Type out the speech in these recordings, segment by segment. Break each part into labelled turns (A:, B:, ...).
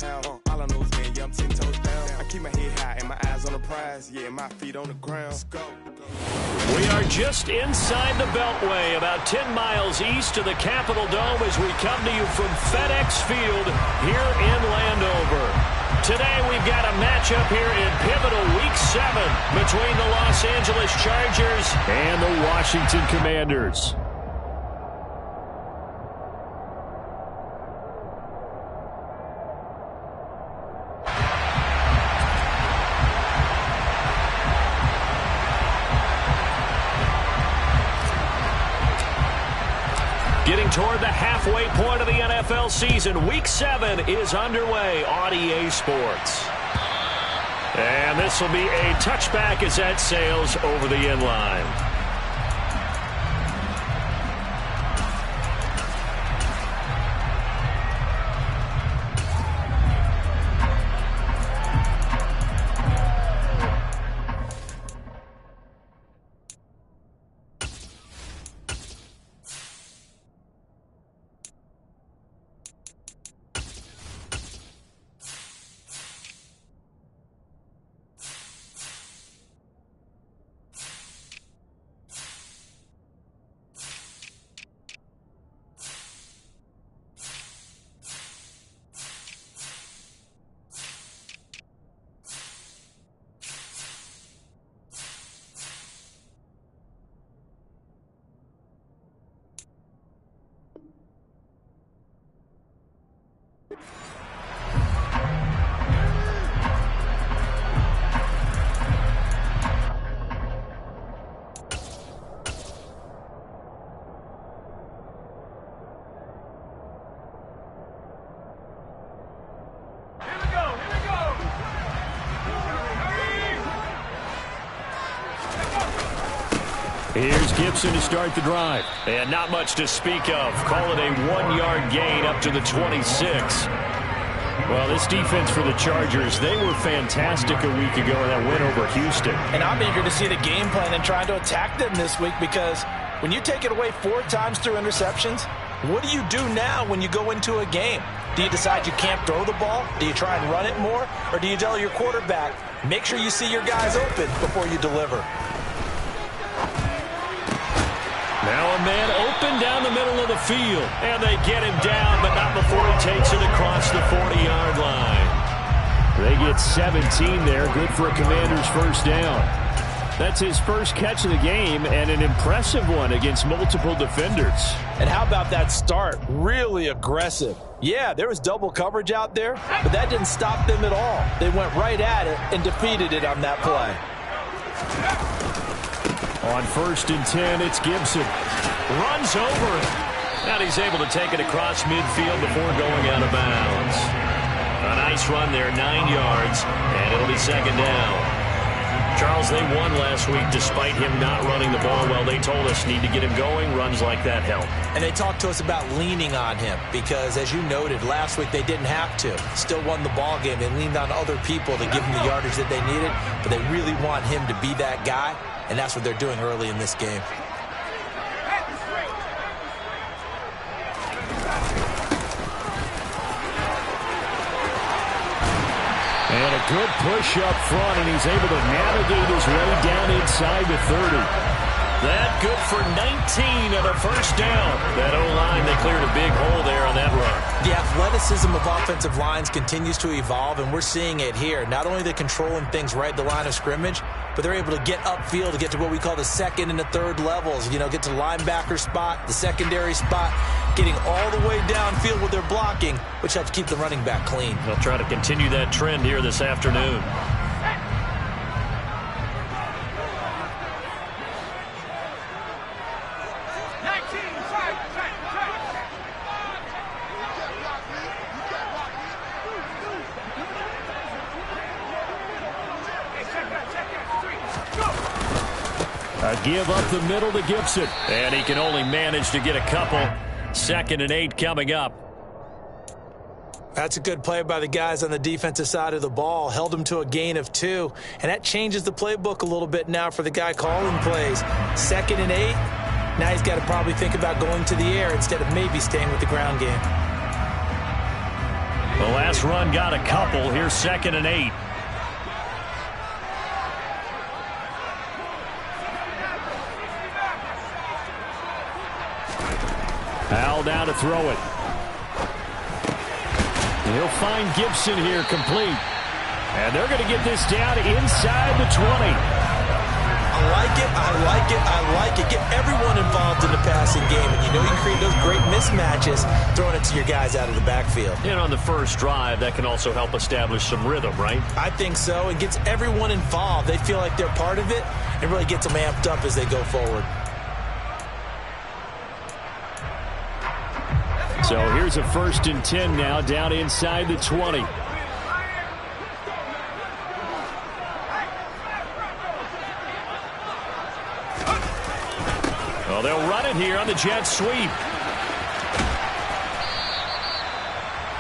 A: All I know is getting young 10 toes down. I keep my head high and my eyes on the prize. Yeah, my feet on the ground. Let's go.
B: We are just inside the Beltway, about 10 miles east of the Capitol Dome as we come to you from FedEx Field here in Landover. Today we've got a matchup here in pivotal Week 7 between the Los Angeles Chargers and the Washington Commanders. Getting toward the halfway point of the NFL season, Week 7 is underway on EA Sports. And this will be a touchback as that sails over the end line. Here's Gibson to start the drive. And not much to speak of. Call it a 1-yard gain up to the 26. Well, this defense for the Chargers, they were fantastic a week ago in that win over Houston.
C: And I'm eager to see the game plan and trying to attack them this week, because when you take it away 4 times through interceptions, what do you do now when you go into a game? Do you decide you can't throw the ball? Do you try and run it more? Or do you tell your quarterback, make sure you see your guys open before you deliver?
B: Now a man open down the middle of the field. And they get him down, but not before he takes it across the 40-yard line. They get 17 there. Good for a Commander's first down. That's his first catch of the game, and an impressive one against multiple defenders.
C: And how about that start? Really aggressive. Yeah, there was double coverage out there, but that didn't stop them at all. They went right at it and defeated it on that play.
B: On 1st and 10, it's Gibson. Runs over it. And he's able to take it across midfield before going out of bounds. A nice run there, 9 yards, and it'll be 2nd down. Charles, they won last week despite him not running the ball well. They told us need to get him going. Runs like that help.
C: And they talked to us about leaning on him because, as you noted, last week they didn't have to. Still won the ball game. They leaned on other people to give them the yardage that they needed, but they really want him to be that guy, and that's what they're doing early in this game.
B: And a good push up front, and he's able to navigate his way down inside the 30. That good for 19 and a first down. That O-line, they cleared a big hole there on that run.
C: The athleticism of offensive lines continues to evolve, and we're seeing it here. Not only are they controlling things right at the line of scrimmage, but they're able to get upfield to get to what we call the 2nd and the 3rd levels. You know, get to the linebacker spot, the secondary spot, getting all the way downfield with their blocking, which helps keep the running back clean.
B: They'll try to continue that trend here this afternoon. A give up the middle to Gibson. And he can only manage to get a couple. 2nd and 8 coming up.
C: That's a good play by the guys on the defensive side of the ball. Held him to a gain of 2. And that changes the playbook a little bit now for the guy calling plays. 2nd and 8. Now he's got to probably think about going to the air instead of maybe staying with the ground game.
B: The last run got a couple. Here's 2nd and 8. Howell down to throw it. He'll find Gibson here, complete. And they're going to get this down inside the 20.
C: I like it, I like it, I like it. Get everyone involved in the passing game, and you know you can create those great mismatches throwing it to your guys out of the backfield.
B: And on the first drive, that can also help establish some rhythm, right?
C: I think so. It gets everyone involved. They feel like they're part of it. It really gets them amped up as they go forward.
B: So here's a 1st and 10 now, down inside the 20. Well, they'll run it here on the jet sweep.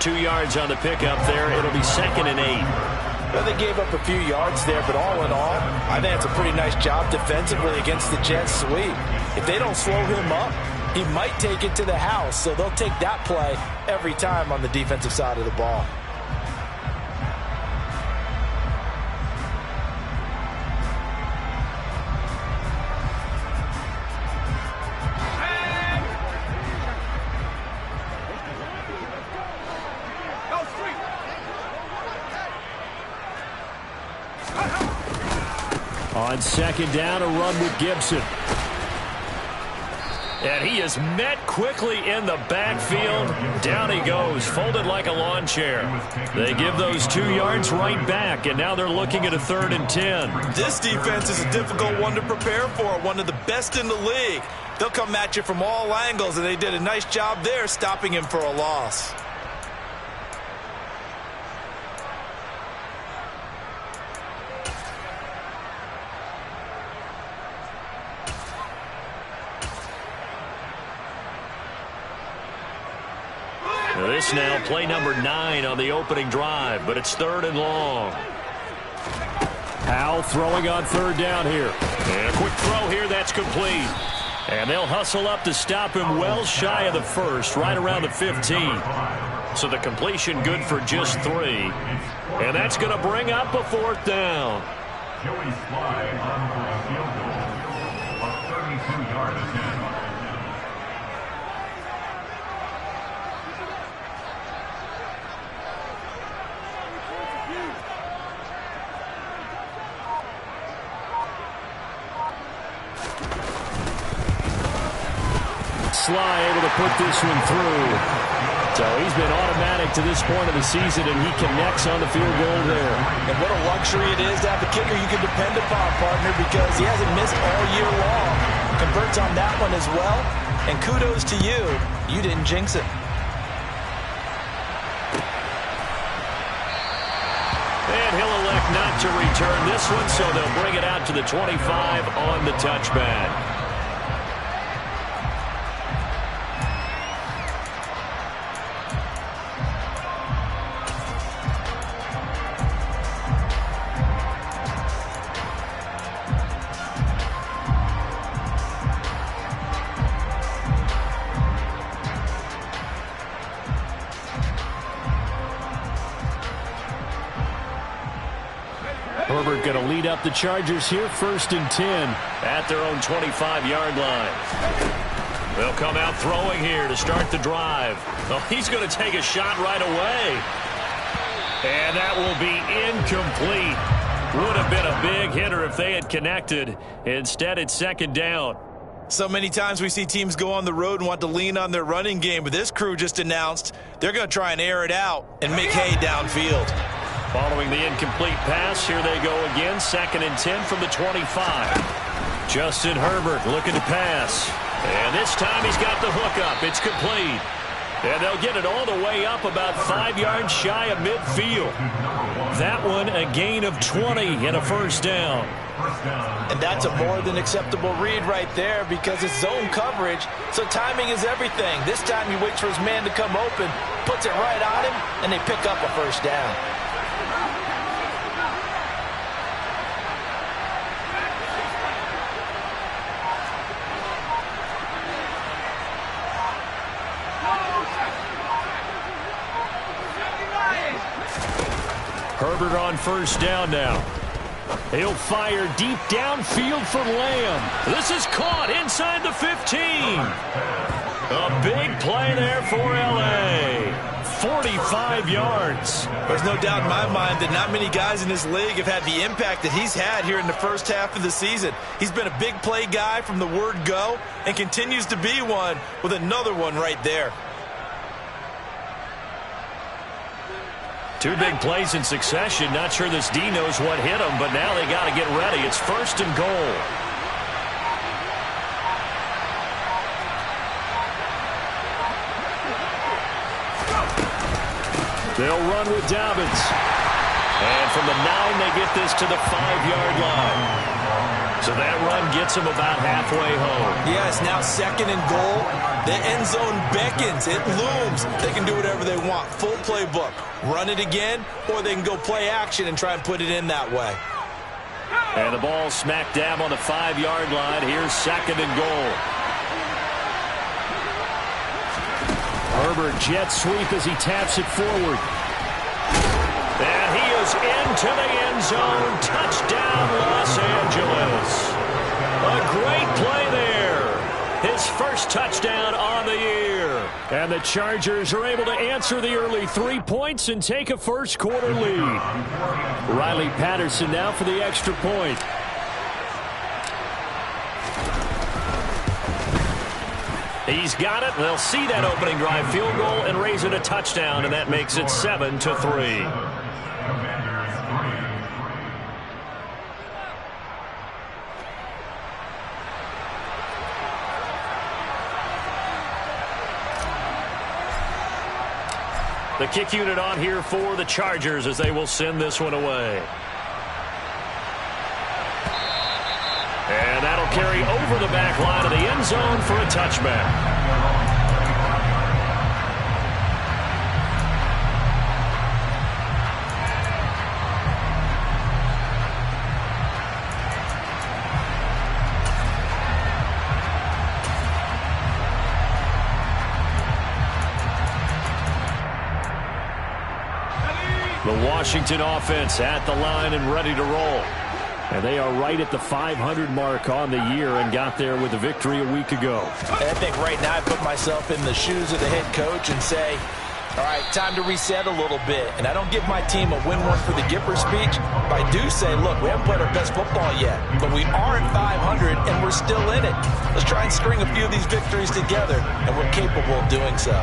B: 2 yards on the pickup there. It'll be 2nd and 8.
C: Well, they gave up a few yards there, but all in all, I think it's a pretty nice job defensively against the jet sweep. If they don't slow him up, he might take it to the house, so they'll take that play every time on the defensive side of the ball.
B: On 2nd down, a run with Gibson. And he is met quickly in the backfield. Down he goes, folded like a lawn chair. They give those 2 yards right back, and now they're looking at a 3rd and 10.
C: This defense is a difficult one to prepare for, one of the best in the league. They'll come at you from all angles, and they did a nice job there stopping him for a loss.
B: This now play number 9 on the opening drive, but it's 3rd and long. Howell throwing on 3rd down here. And a quick throw here, that's complete. And they'll hustle up to stop him well shy of the 1st, right around the 15. So the completion good for just 3. And that's going to bring up a 4th down.
D: Joey Slye on for a field goal, a 32-yard attempt.
B: Slye able to put this one through. So he's been automatic to this point of the season, and he connects on the field goal there.
C: And what a luxury it is to have a kicker you can depend upon, partner, because he hasn't missed all year long. Converts on that one as well, and kudos to you. You didn't jinx it.
B: And he'll elect not to return this one, so they'll bring it out to the 25 on the touchback. Herbert going to lead up the Chargers here, 1st and 10 at their own 25-yard line. They'll come out throwing here to start the drive. Oh, he's going to take a shot right away. And that will be incomplete. Would have been a big hitter if they had connected. Instead, it's 2nd down.
C: So many times we see teams go on the road and want to lean on their running game, but this crew just announced they're going to try and air it out and make hay downfield.
B: Following the incomplete pass, here they go again. 2nd and 10 from the 25. Justin Herbert looking to pass. And this time he's got the hook up. It's complete. And they'll get it all the way up about 5 yards shy of midfield. That one a gain of 20 and a 1st down.
C: And that's a more than acceptable read right there because it's zone coverage, so timing is everything. This time he waits for his man to come open, puts it right on him, and they pick up a 1st down.
B: Herbert on first down now. He'll fire deep downfield for Lamb. This is caught inside the 15. A big play there for L.A. 45 yards.
C: There's no doubt in my mind that not many guys in this league have had the impact that he's had here in the first half of the season. He's been a big play guy from the word go and continues to be one with another one right there.
B: Two big plays in succession. Not sure this D knows what hit him, but now they got to get ready. It's first and goal. They'll run with Dobbins. And from the 9, they get this to the 5-yard line. So that run gets them about halfway home.
C: Yeah, it's now second and goal. The end zone beckons. It looms. They can do whatever they want. Full playbook. Run it again, or they can go play action and try and put it in that way.
B: And the ball smack dab on the 5-yard line. Here's second and goal. Herbert jet sweep as he taps it forward. And he is into the end zone. Touchdown, Los Angeles. A great play there. His first touchdown on the year. And the Chargers are able to answer the early 3 points and take a first-quarter lead. Riley Patterson now for the extra point. He's got it. They'll see that opening drive field goal and raise it a touchdown, and that makes it 7-3. The kick unit on here for the Chargers as they will send this one away. And that'll carry over the back line of the end zone for a touchback. The Washington offense at the line and ready to roll. And they are right at the 500 mark on the year and got there with a victory a week ago.
C: I think right now I put myself in the shoes of the head coach and say, all right, time to reset a little bit. And I don't give my team a win one for the Gipper speech, but I do say, look, we haven't played our best football yet, but we are at 500 and we're still in it. Let's try and string a few of these victories together, and we're capable of doing so.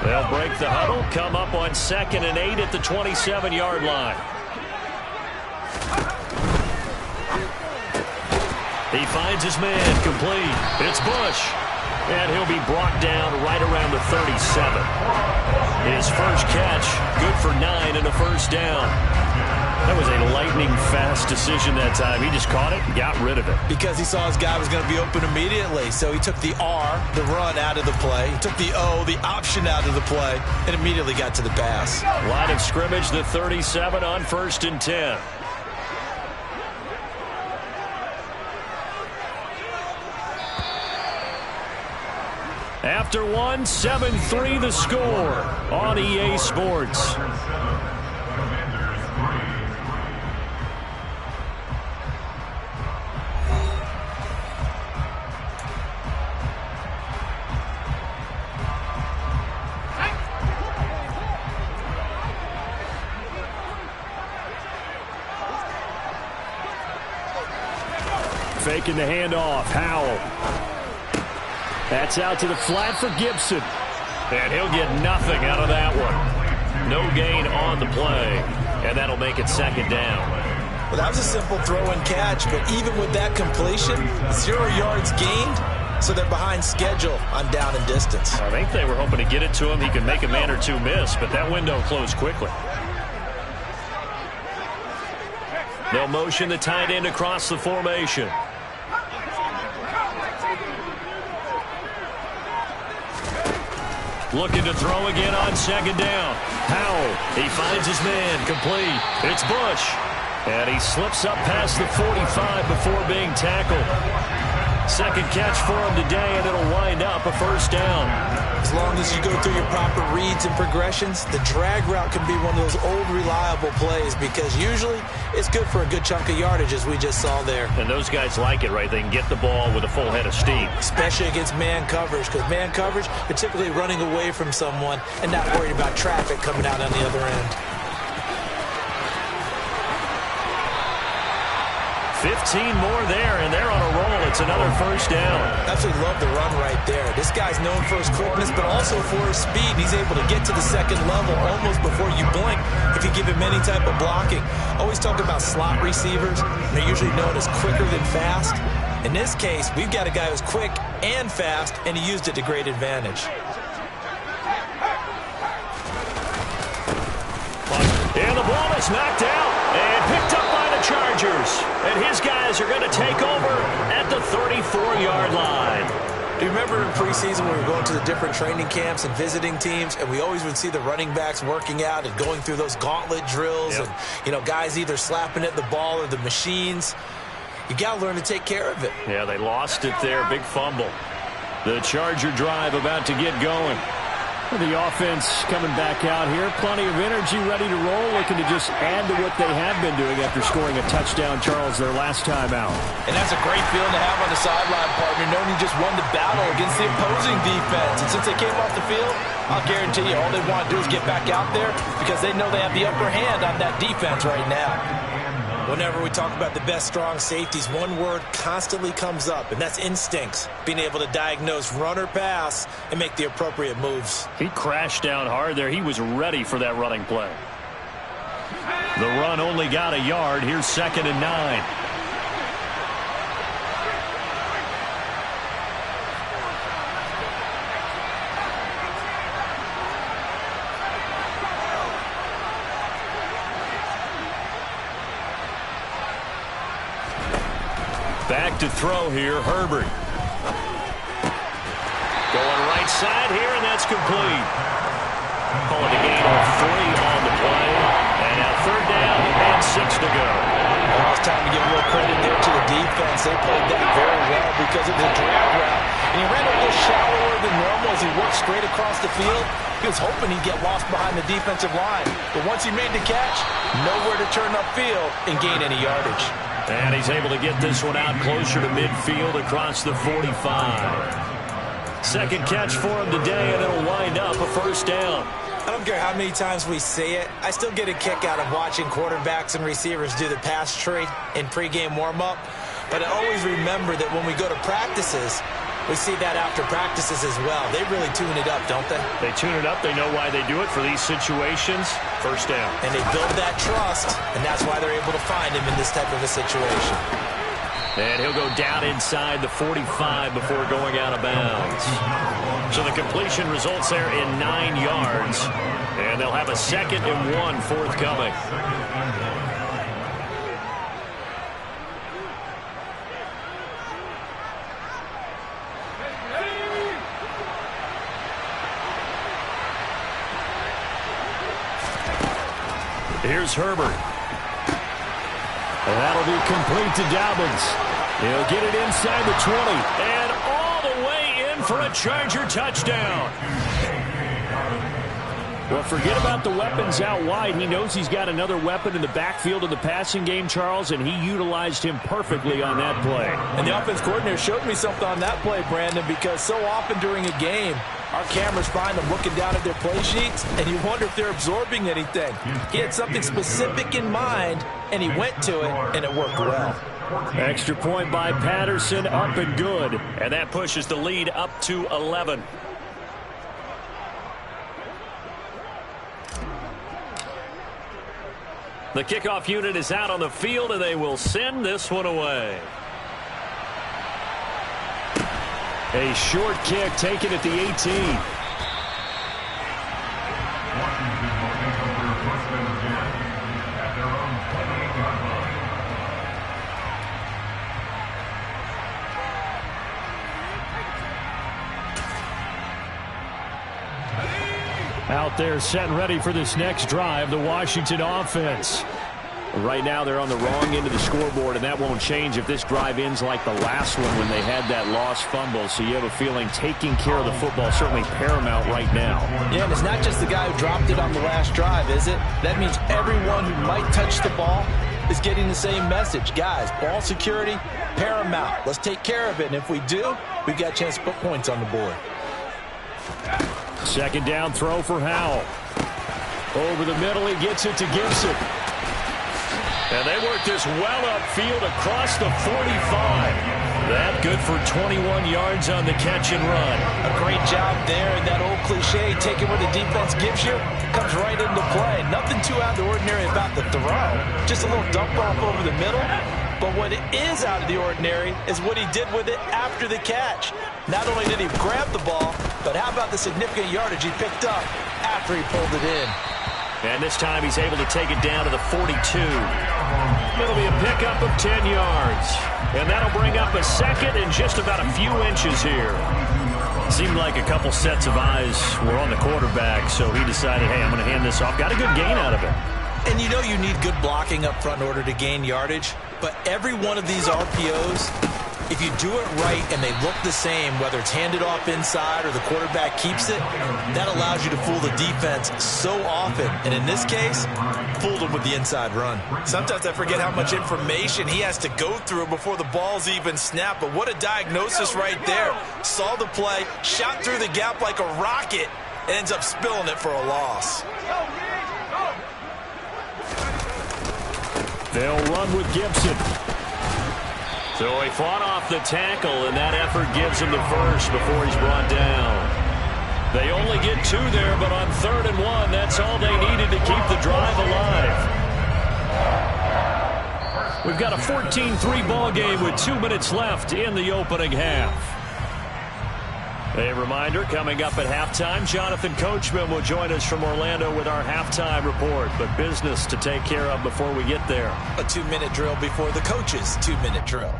B: They'll break the huddle, come up on 2nd and 8 at the 27-yard line. He finds his man complete. It's Bush. And he'll be brought down right around the 37. His first catch, good for 9 and a first down. That was a lightning-fast decision that time. He just caught it and got rid of it.
C: Because he saw his guy was going to be open immediately. So he took the R, the run, out of the play. He took the O, the option, out of the play, and immediately got to the pass.
B: Line of scrimmage, the 37 on 1st and 10. After one, 7-3 the score on EA Sports. Faking the handoff. Howell. That's out to the flat for Gibson. And he'll get nothing out of that one. No gain on the play. And that'll make it 2nd down.
C: Well, that was a simple throw and catch, but even with that completion, 0 yards gained, so they're behind schedule on down and distance.
B: I think they were hoping to get it to him. He could make a man or two miss, but that window closed quickly. They'll motion the tight end across the formation. Looking to throw again on 2nd down. Howell, he finds his man, complete. It's Bush. And he slips up past the 45 before being tackled. Second catch for him today, and it'll wind up a first down.
C: As long as you go through your proper reads and progressions, the drag route can be one of those old reliable plays because usually it's good for a good chunk of yardage, as we just saw there.
B: And those guys like it, right? They can get the ball with a full head of steam.
C: Especially against man coverage, because man coverage, they're typically running away from someone and not worried about traffic coming out on the other end.
B: 15 more there, and they're on a roll. It's another first down.
C: Absolutely love the run right there. This guy's known for his quickness, but also for his speed. He's able to get to the second level almost before you blink if you give him any type of blocking. Always talk about slot receivers. They're usually known as quicker than fast. In this case, we've got a guy who's quick and fast, and he used it to great advantage.
B: And the ball is knocked out and picked up by the Chargers. And his guys are going to take over at the 34-yard line.
C: Do you remember in preseason when we were going to the different training camps and visiting teams, and we always would see the running backs working out and going through those gauntlet drills,
B: yep.
C: And, you know, guys either slapping at the ball or the machines. You got to learn to take care of it.
B: Yeah, they lost it there. Big fumble. The Charger drive about to get going.
E: The offense coming back out here. Plenty of energy, ready to roll, looking to just add to what they have been doing after scoring a touchdown, Charles, their last time out.
C: And that's a great feeling to have on the sideline, partner, knowing you just won the battle against the opposing defense. And since they came off the field, I'll guarantee you all they want to do is get back out there because they know they have the upper hand on that defense right now. Whenever we talk about the best strong safeties, one word constantly comes up, and that's instincts. Being able to diagnose run or pass and make the appropriate moves.
B: He crashed down hard there. He was ready for that running play. The run only got a yard. Here's 2nd and 9. Back to throw here, Herbert. Going right side here, and that's complete. Calling the gain of 3 on the play. And now 3rd down and 6 to go.
C: Well, it's time to give a little credit there to the defense. They played that very well because of the drag route. And he ran a little shallower than normal as he worked straight across the field. He was hoping he'd get lost behind the defensive line. But once he made the catch, nowhere to turn upfield and gain any yardage.
B: And he's able to get this one out closer to midfield across the 45. Second catch for him today, and it'll wind up a first down.
C: I don't care how many times we say it, I still get a kick out of watching quarterbacks and receivers do the pass tree in pregame warm-up. But I always remember that when we go to practices, we see that after practices as well. They really tune it up, don't they?
B: They tune it up. They know why they do it for these situations. First down.
C: And they build that trust, and that's why they're able to find him in this type of a situation.
B: And he'll go down inside the 45 before going out of bounds. So the completion results there in 9 yards. And they'll have a 2nd and 1 forthcoming. Here's Herbert.
E: And that'll be complete to Dobbins. He'll get it inside the 20.
B: And all the way in for a Charger touchdown.
E: Well, forget about the weapons out wide. He knows he's got another weapon in the backfield of the passing game, Charles, and he utilized him perfectly on that play.
C: And the offense coordinator showed me something on that play, Brandon, because so often during a game, our cameras find them looking down at their play sheets, and you wonder if they're absorbing anything. He had something specific in mind, and he went to it, and it worked well.
B: Extra point by Patterson, up and good. And that pushes the lead up to 11. The kickoff unit is out on the field, and they will send this one away.
E: A short kick taken at the 18.
D: Washington will take over 1st and 10 at their own 28-yard line.
E: Out there set and ready for this next drive, the Washington offense. Right now they're on the wrong end of the scoreboard, and that won't change if this drive ends like the last one when they had that lost fumble. So you have a feeling taking care of the football certainly paramount right now.
C: Yeah, and it's not just the guy who dropped it on the last drive, is it? That means everyone who might touch the ball is getting the same message. Guys, ball security, paramount. Let's take care of it, and if we do, we've got a chance to put points on the board.
E: Second down throw for Howell. Over the middle, he gets it to Gibson. And they work this well upfield across the 45. That good for 21 yards on the catch and run.
C: A great job there, and that old cliche, taking what the defense gives you, comes right into play. Nothing too out of the ordinary about the throw. Just a little dump off over the middle. But what is out of the ordinary is what he did with it after the catch. Not only did he grab the ball, but how about the significant yardage he picked up after he pulled it in.
B: And this time he's able to take it down to the 42. It'll be a pickup of 10 yards. And that'll bring up a second and just about a few inches here. Seemed like a couple sets of eyes were on the quarterback, so he decided, hey, I'm going to hand this off. Got a good gain out of it.
C: And you know you need good blocking up front in order to gain yardage, but every one of these RPOs, if you do it right and they look the same, whether it's handed off inside or the quarterback keeps it, that allows you to fool the defense so often. And in this case, fooled them with the inside run. Sometimes I forget how much information he has to go through before the ball's even snapped. But what a diagnosis right there. Saw the play, shot through the gap like a rocket, and ends up spilling it for a loss.
E: They'll run with Gibson.
B: So he fought off the tackle, and that effort gives him the first before he's brought down. They only get 2 there, but on 3rd and 1, that's all they needed to keep the drive alive. We've got a 14-3 ball game with 2 minutes left in the opening half. A reminder, coming up at halftime, Jonathan Coachman will join us from Orlando with our halftime report, but business to take care of before we get there.
C: A 2-minute drill before the coach's 2-minute drill.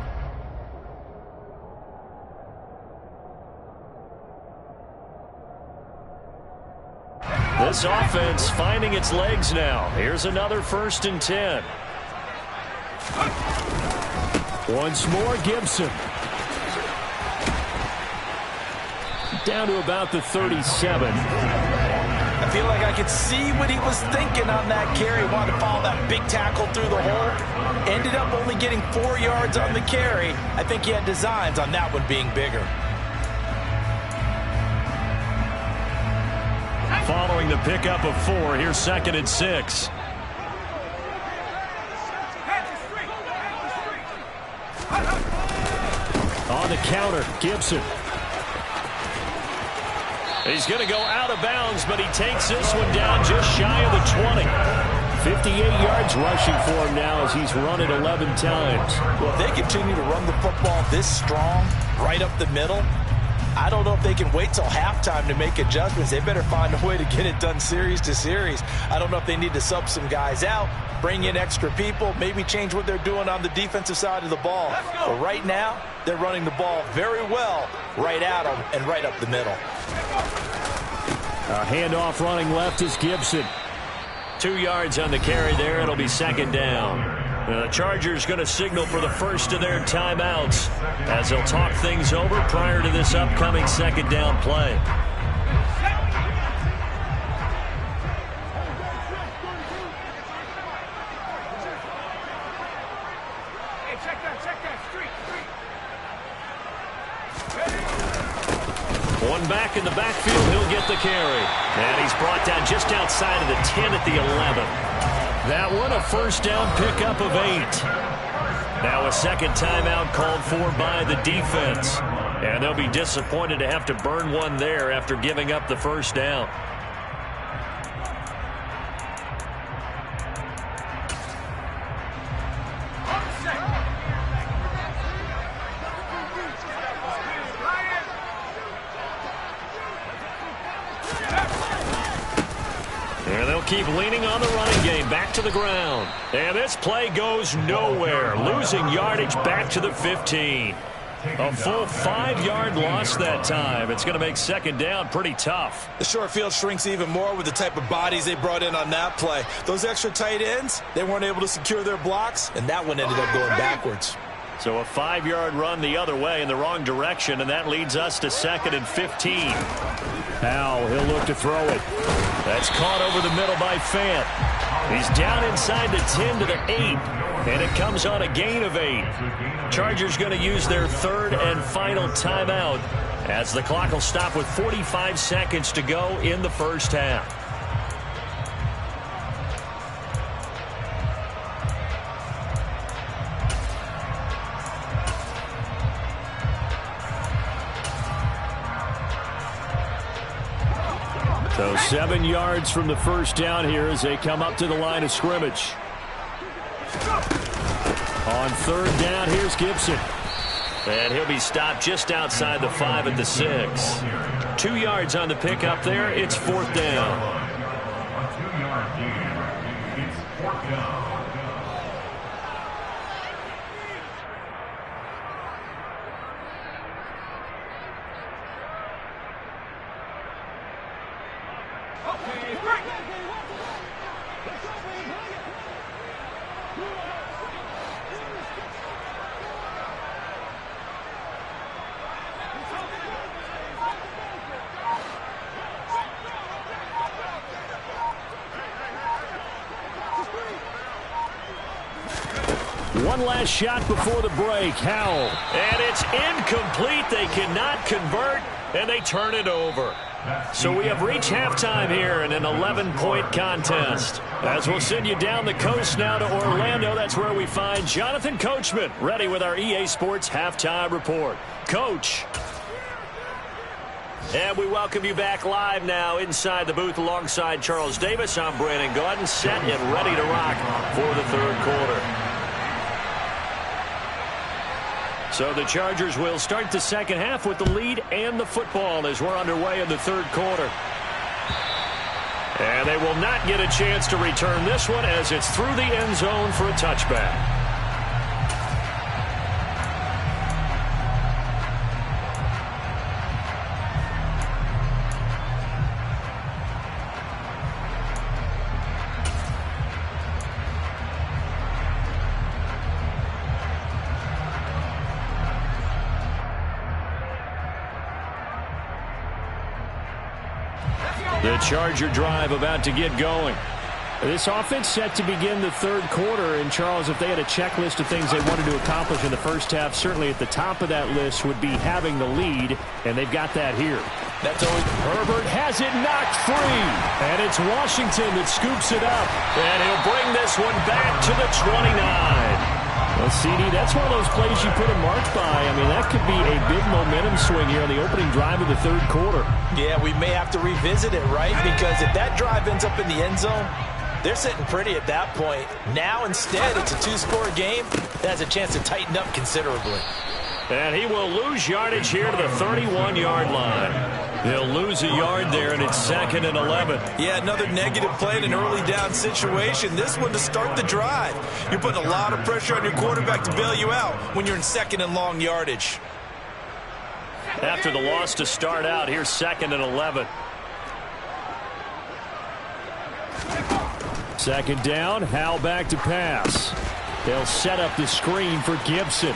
B: This offense finding its legs now. Here's another 1st and 10.
E: Once more, Gibson. Down to about the 37.
C: I feel like I could see what he was thinking on that carry. Wanted to follow that big tackle through the hole. Ended up only getting 4 yards on the carry. I think he had designs on that one being bigger.
B: Following the pickup of 4, here's 2nd and 6.
E: On the counter, Gibson.
B: He's going to go out of bounds, but he takes this one down just shy of the 20.
E: 58 yards rushing for him now as he's run it 11 times.
C: Well, if they continue to run the football this strong, right up the middle, I don't know if they can wait till halftime to make adjustments. They better find a way to get it done series to series. I don't know if they need to sub some guys out, bring in extra people, maybe change what they're doing on the defensive side of the ball. But right now, they're running the ball very well right at them and right up the middle.
E: A handoff running left is Gibson.
B: 2 yards on the carry there. It'll be 2nd down. The Chargers going to signal for the first of their timeouts as they'll talk things over prior to this upcoming 2nd down play. One back in the backfield, he'll get the carry. And he's brought down just outside of the 10 at the 11.
E: That one a 1st down pickup of 8.
B: Now a 2nd timeout called for by the defense. And they'll be disappointed to have to burn one there after giving up the 1st down. Keep leaning on the running game. Back to the ground. And this play goes nowhere. Losing yardage back to the 15. A full 5-yard loss that time. It's going to make second down pretty tough.
C: The short field shrinks even more with the type of bodies they brought in on that play. Those extra tight ends, they weren't able to secure their blocks, and that one ended up going backwards.
B: So a 5-yard run the other way in the wrong direction, and that leads us to 2nd and 15.
E: Howell, he'll look to throw it.
B: That's caught over the middle by Fant. He's down inside the 10 to the 8, and it comes on a gain of 8. Chargers going to use their 3rd and final timeout as the clock will stop with 45 seconds to go in the first half.
E: So 7 yards from the first down here as they come up to the line of scrimmage. On 3rd down, here's Gibson.
B: And he'll be stopped just outside the 5 at the 6. 2 yards on the pickup there. It's 4th down.
D: A 2-yard gain. It's 4th down.
E: One last shot before the break. Howell.
B: And it's incomplete. They cannot convert, and they turn it over. So we have reached halftime here in an 11-point contest. As we'll send you down the coast now to Orlando, that's where we find Jonathan Coachman, ready with our EA Sports Halftime Report. Coach. And we welcome you back live now inside the booth alongside Charles Davis. I'm Brandon Gaudin, set and ready to rock for the 3rd quarter. So the Chargers will start the second half with the lead and the football as we're underway in the 3rd quarter. And they will not get a chance to return this one as it's through the end zone for a touchback. The Charger drive about to get going.
E: This offense set to begin the 3rd quarter. And, Charles, if they had a checklist of things they wanted to accomplish in the first half, certainly at the top of that list would be having the lead, and they've got that here.
C: That's always
E: Herbert has it knocked free, and it's Washington that scoops it up.
B: And he'll bring this one back to the 29.
E: Well, CD, that's one of those plays you put a mark by. I mean, that could be a big momentum swing here on the opening drive of the 3rd quarter.
C: Yeah, we may have to revisit it, right? Because if that drive ends up in the end zone, they're sitting pretty at that point. Now, instead, it's a 2-score game that has a chance to tighten up considerably.
B: And he will lose yardage here to the 31-yard line. He'll lose a yard there, and it's 2nd and 11.
C: Yeah, another negative play in an early down situation. This one to start the drive. You're putting a lot of pressure on your quarterback to bail you out when you're in 2nd and long yardage.
B: After the loss to start out, here's 2nd and 11.
E: 2nd down, Howell back to pass. They'll set up the screen for Gibson.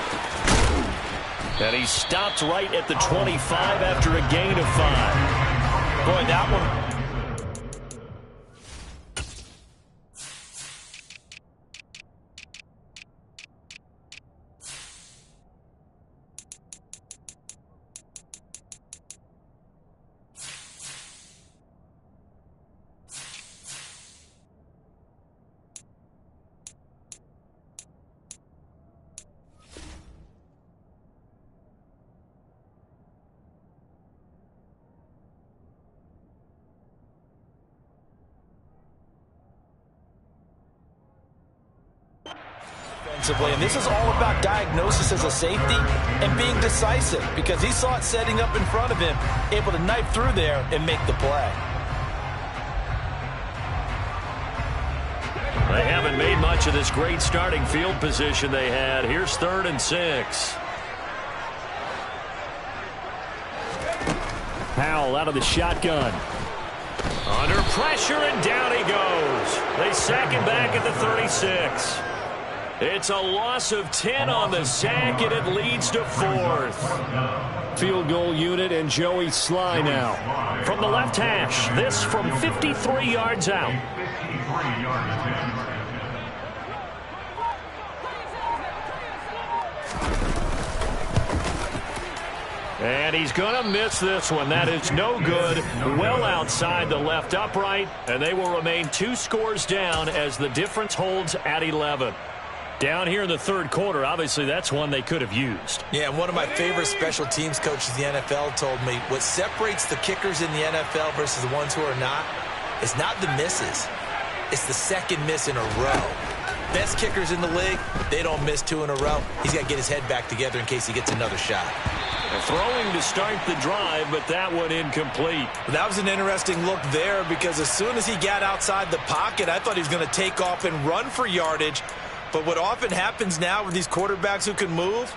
B: And he stopped right at the 25 after a gain of 5.
C: Boy, that one. And this is all about diagnosis as a safety and being decisive, because he saw it setting up in front of him, able to knife through there and make the play.
B: They haven't made much of this great starting field position they had. Here's 3rd and 6.
E: Howell out of the shotgun.
B: Under pressure, and down he goes. They sack him back at the 36. It's a loss of 10 on the sack, and it leads to 4th.
E: Field goal unit and Joey Sly now.
B: From the left hash, this from 53 yards out.
D: 53 yards.
B: And he's going to miss this one. That is no good. Well outside the left upright. And they will remain 2 scores down as the difference holds at 11. Down here in the third quarter, obviously that's one they could have used.
C: Yeah, and one of my favorite special teams coaches in the NFL told me what separates the kickers in the NFL versus the ones who are not is not the misses. It's the second miss in a row. Best kickers in the league, they don't miss 2 in a row. He's got to get his head back together in case he gets another shot.
B: Throwing to start the drive, but that one incomplete.
C: That was an interesting look there because as soon as he got outside the pocket, I thought he was going to take off and run for yardage. But what often happens now with these quarterbacks who can move,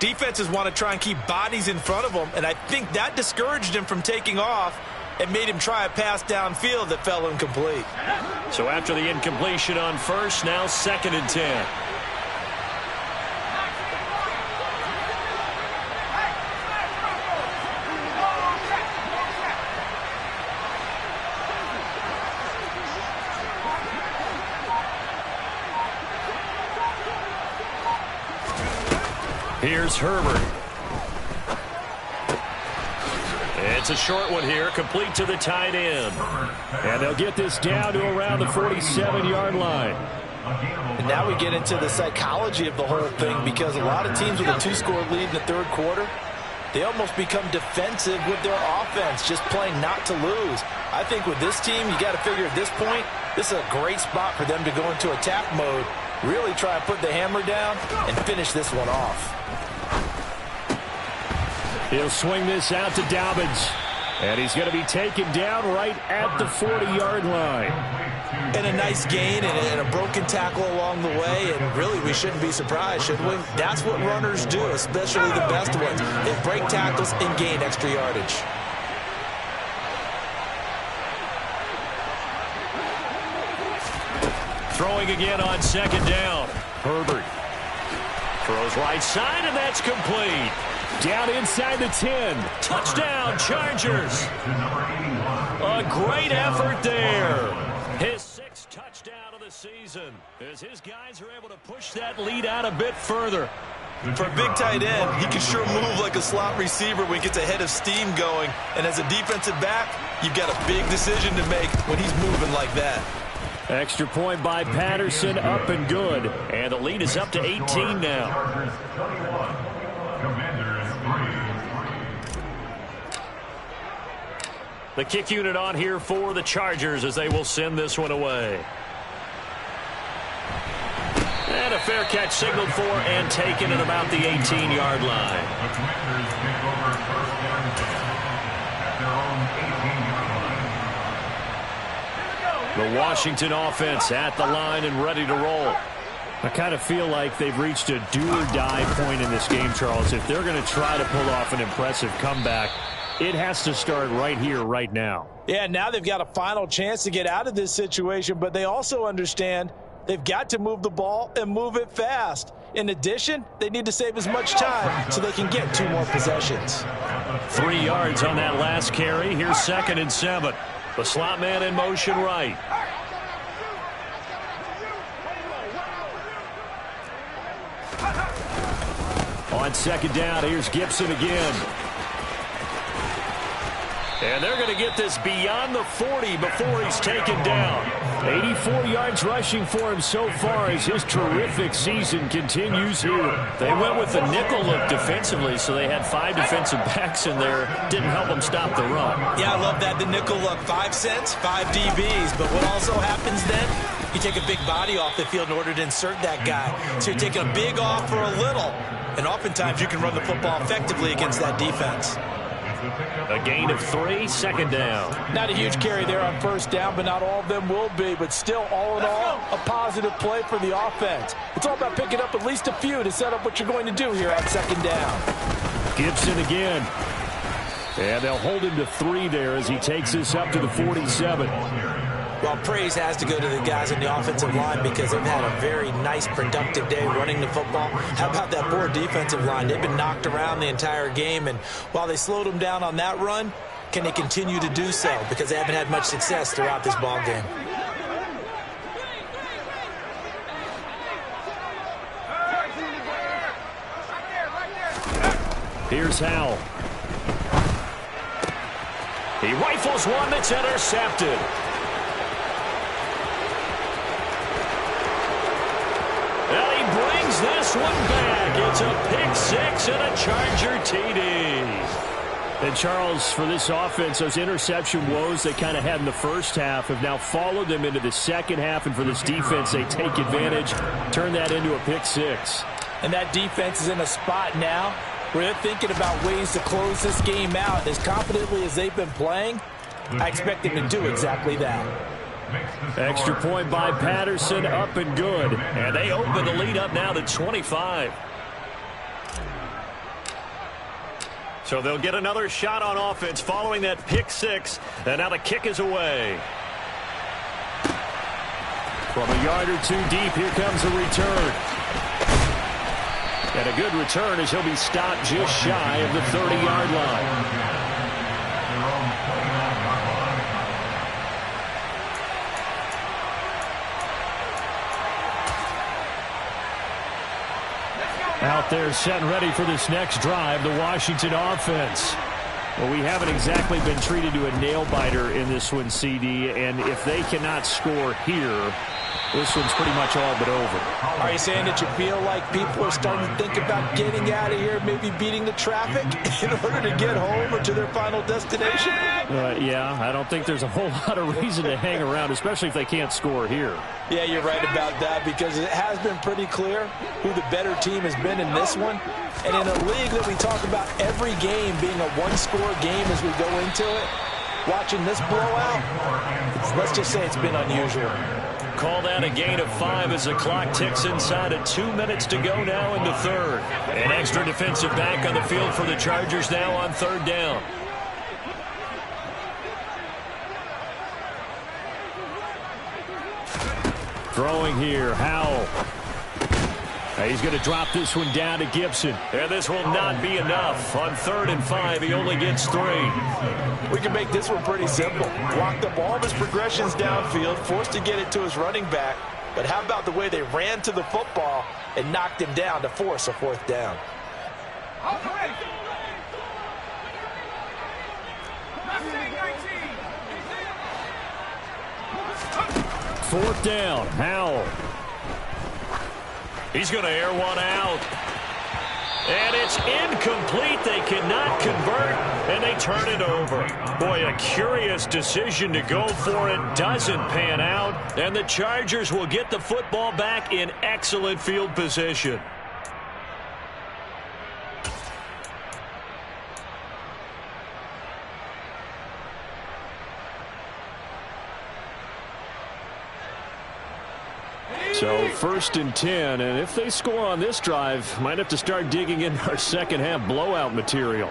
C: defenses want to try and keep bodies in front of them, and I think that discouraged him from taking off and made him try a pass downfield that fell incomplete.
B: So after the incompletion on first, now 2nd and 10. Here's Herbert. It's a short one here, complete to the tight end.
E: And they'll get this down to around the 47-yard line.
C: And now we get into the psychology of the whole thing because a lot of teams with a 2-score lead in the third quarter, they almost become defensive with their offense, just playing not to lose. I think with this team, you got to figure at this point, this is a great spot for them to go into attack mode, really try and put the hammer down and finish this one off.
E: He'll swing this out to Dobbins. And he's going to be taken down right at the 40-yard line.
C: And a nice gain and a broken tackle along the way. And really, we shouldn't be surprised, should we? That's what runners do, especially the best ones. They break tackles and gain extra yardage.
B: Throwing again on 2nd down. Herbert throws right side, and that's complete.
E: Down inside the 10.
B: Touchdown, Chargers. A great effort there. His 6th touchdown of the season as his guys are able to push that lead out a bit further.
C: For a big tight end, he can sure move like a slot receiver when he gets a head of steam going. And as a defensive back, you've got a big decision to make when he's moving like that.
E: Extra point by Patterson, up and good.
B: And the lead is up to 18 now. The kick unit on here for the Chargers as they will send this one away. And a fair catch signaled for and taken at about the 18-yard line.
D: The Commanders take over first down at their own 18-yard line.
B: The Washington offense at the line and ready to roll.
E: I kind of feel like they've reached a do-or-die point in this game, Charles. If they're going to try to pull off an impressive comeback, it has to start right here, right now.
C: Yeah, now they've got a final chance to get out of this situation, but they also understand they've got to move the ball and move it fast. In addition, they need to save as much time so they can get 2 more possessions.
B: 3 yards on that last carry. Here's 2nd and 7. The slot man in motion right.
E: On 2nd down, here's Gibson again.
B: And they're going to get this beyond the 40 before he's taken down.
E: 84 yards rushing for him so far as his terrific season continues here.
B: They went with the nickel look defensively, so they had 5 defensive backs in there. Didn't help them stop the run.
C: Yeah, I love that, the nickel look. 5 cents, 5 DBs. But what also happens then, you take a big body off the field in order to insert that guy. So you're taking a big off for a little. And oftentimes you can run the football effectively against that defense.
B: A gain of 3, 2nd down.
C: Not a huge carry there on first down, but not all of them will be. But still, all in all, a positive play for the offense. It's all about picking up at least a few to set up what you're going to do here on 2nd down.
E: Gibson again. And they'll hold him to 3 there as he takes this up to the 47.
C: Well, praise has to go to the guys on the offensive line because they've had a very nice, productive day running the football. How about that poor defensive line? They've been knocked around the entire game, and while they slowed them down on that run, can they continue to do so? Because they haven't had much success throughout this ball game.
E: Here's Howell. He rifles one that's intercepted. And he brings this one back. It's a pick-6 and a Charger TD. And, Charles, for this offense, those interception woes they kind of had in the first half have now followed them into the second half. And for this defense, they take advantage, turn that into a pick-6.
C: And that defense is in a spot now where they're thinking about ways to close this game out. As confidently as they've been playing, I expect them to do exactly that.
E: Extra point by Patterson, up and good. And they open the lead up now to 25. So they'll get another shot on offense following that pick-6. And now the kick is away. From a yard or two deep, here comes a return. And a good return as he'll be stopped just shy of the 30-yard line. Out there set and ready for this next drive, the Washington offense. Well, we haven't exactly been treated to a nail-biter in this one, CD, and if they cannot score here, this one's pretty much all but over.
C: Are you saying that you feel like people are starting to think about getting out of here, maybe beating the traffic in order to get home or to their final destination?
E: Yeah, I don't think there's a whole lot of reason to hang around, especially if they can't score here.
C: Yeah, you're right about that because it has been pretty clear who the better team has been in this one. And in a league that we talk about every game being a one-score game as we go into it, watching this blowout, let's just say it's been unusual.
E: Call that a gain of 5 as the clock ticks inside of 2 minutes to go now in the third. An extra defensive back on the field for the Chargers now on third down. Throwing here, Howell. He's going to drop this one down to Gibson. And this will not be enough. On 3rd and 5, he only gets 3.
C: We can make this one pretty simple. Blocked up all of his progressions downfield, forced to get it to his running back. But how about the way they ran to the football and knocked him down to force a 4th down?
E: Fourth down, Howell. He's going to air one out. And it's incomplete. They cannot convert, and they turn it over. Boy, a curious decision to go for it. Doesn't pan out, and the Chargers will get the football back in excellent field position. So 1st and 10, and if they score on this drive, might have to start digging in our second half blowout material.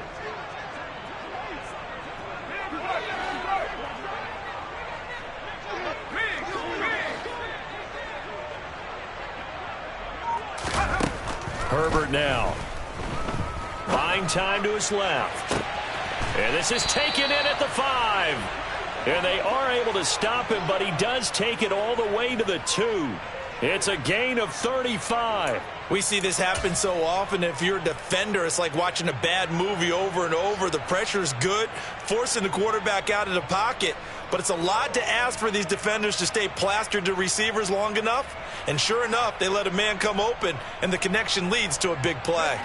E: Herbert now. Buying time to his left. And this is taken in at the 5. And they are able to stop him, but he does take it all the way to the 2. It's a gain of 35.
C: We see this happen so often. If you're a defender, it's like watching a bad movie over and over. The pressure is good, forcing the quarterback out of the pocket. But it's a lot to ask for these defenders to stay plastered to receivers long enough. And sure enough, they let a man come open, and the connection leads to a big play.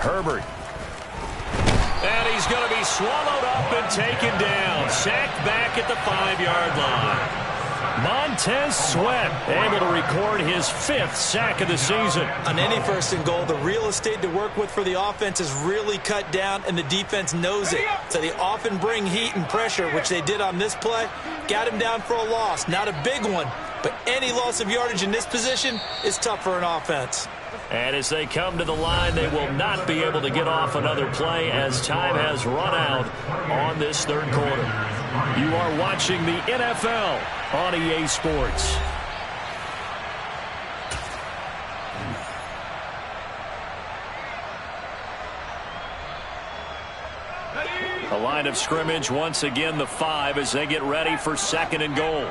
E: Herbert. And he's going to be swallowed up and taken down. Sacked back at the 5-yard line. Montez Sweat able to record his 5th sack of the season.
C: On any 1st and goal, the real estate to work with for the offense is really cut down, and the defense knows it. So they often bring heat and pressure, which they did on this play, got him down for a loss. Not a big one, but any loss of yardage in this position is tough for an offense.
B: And as they come to the line, they will not be able to get off another play as time has run out on this third quarter. You are watching the NFL on EA Sports. The line of scrimmage, once again, the 5 as they get ready for 2nd and goal.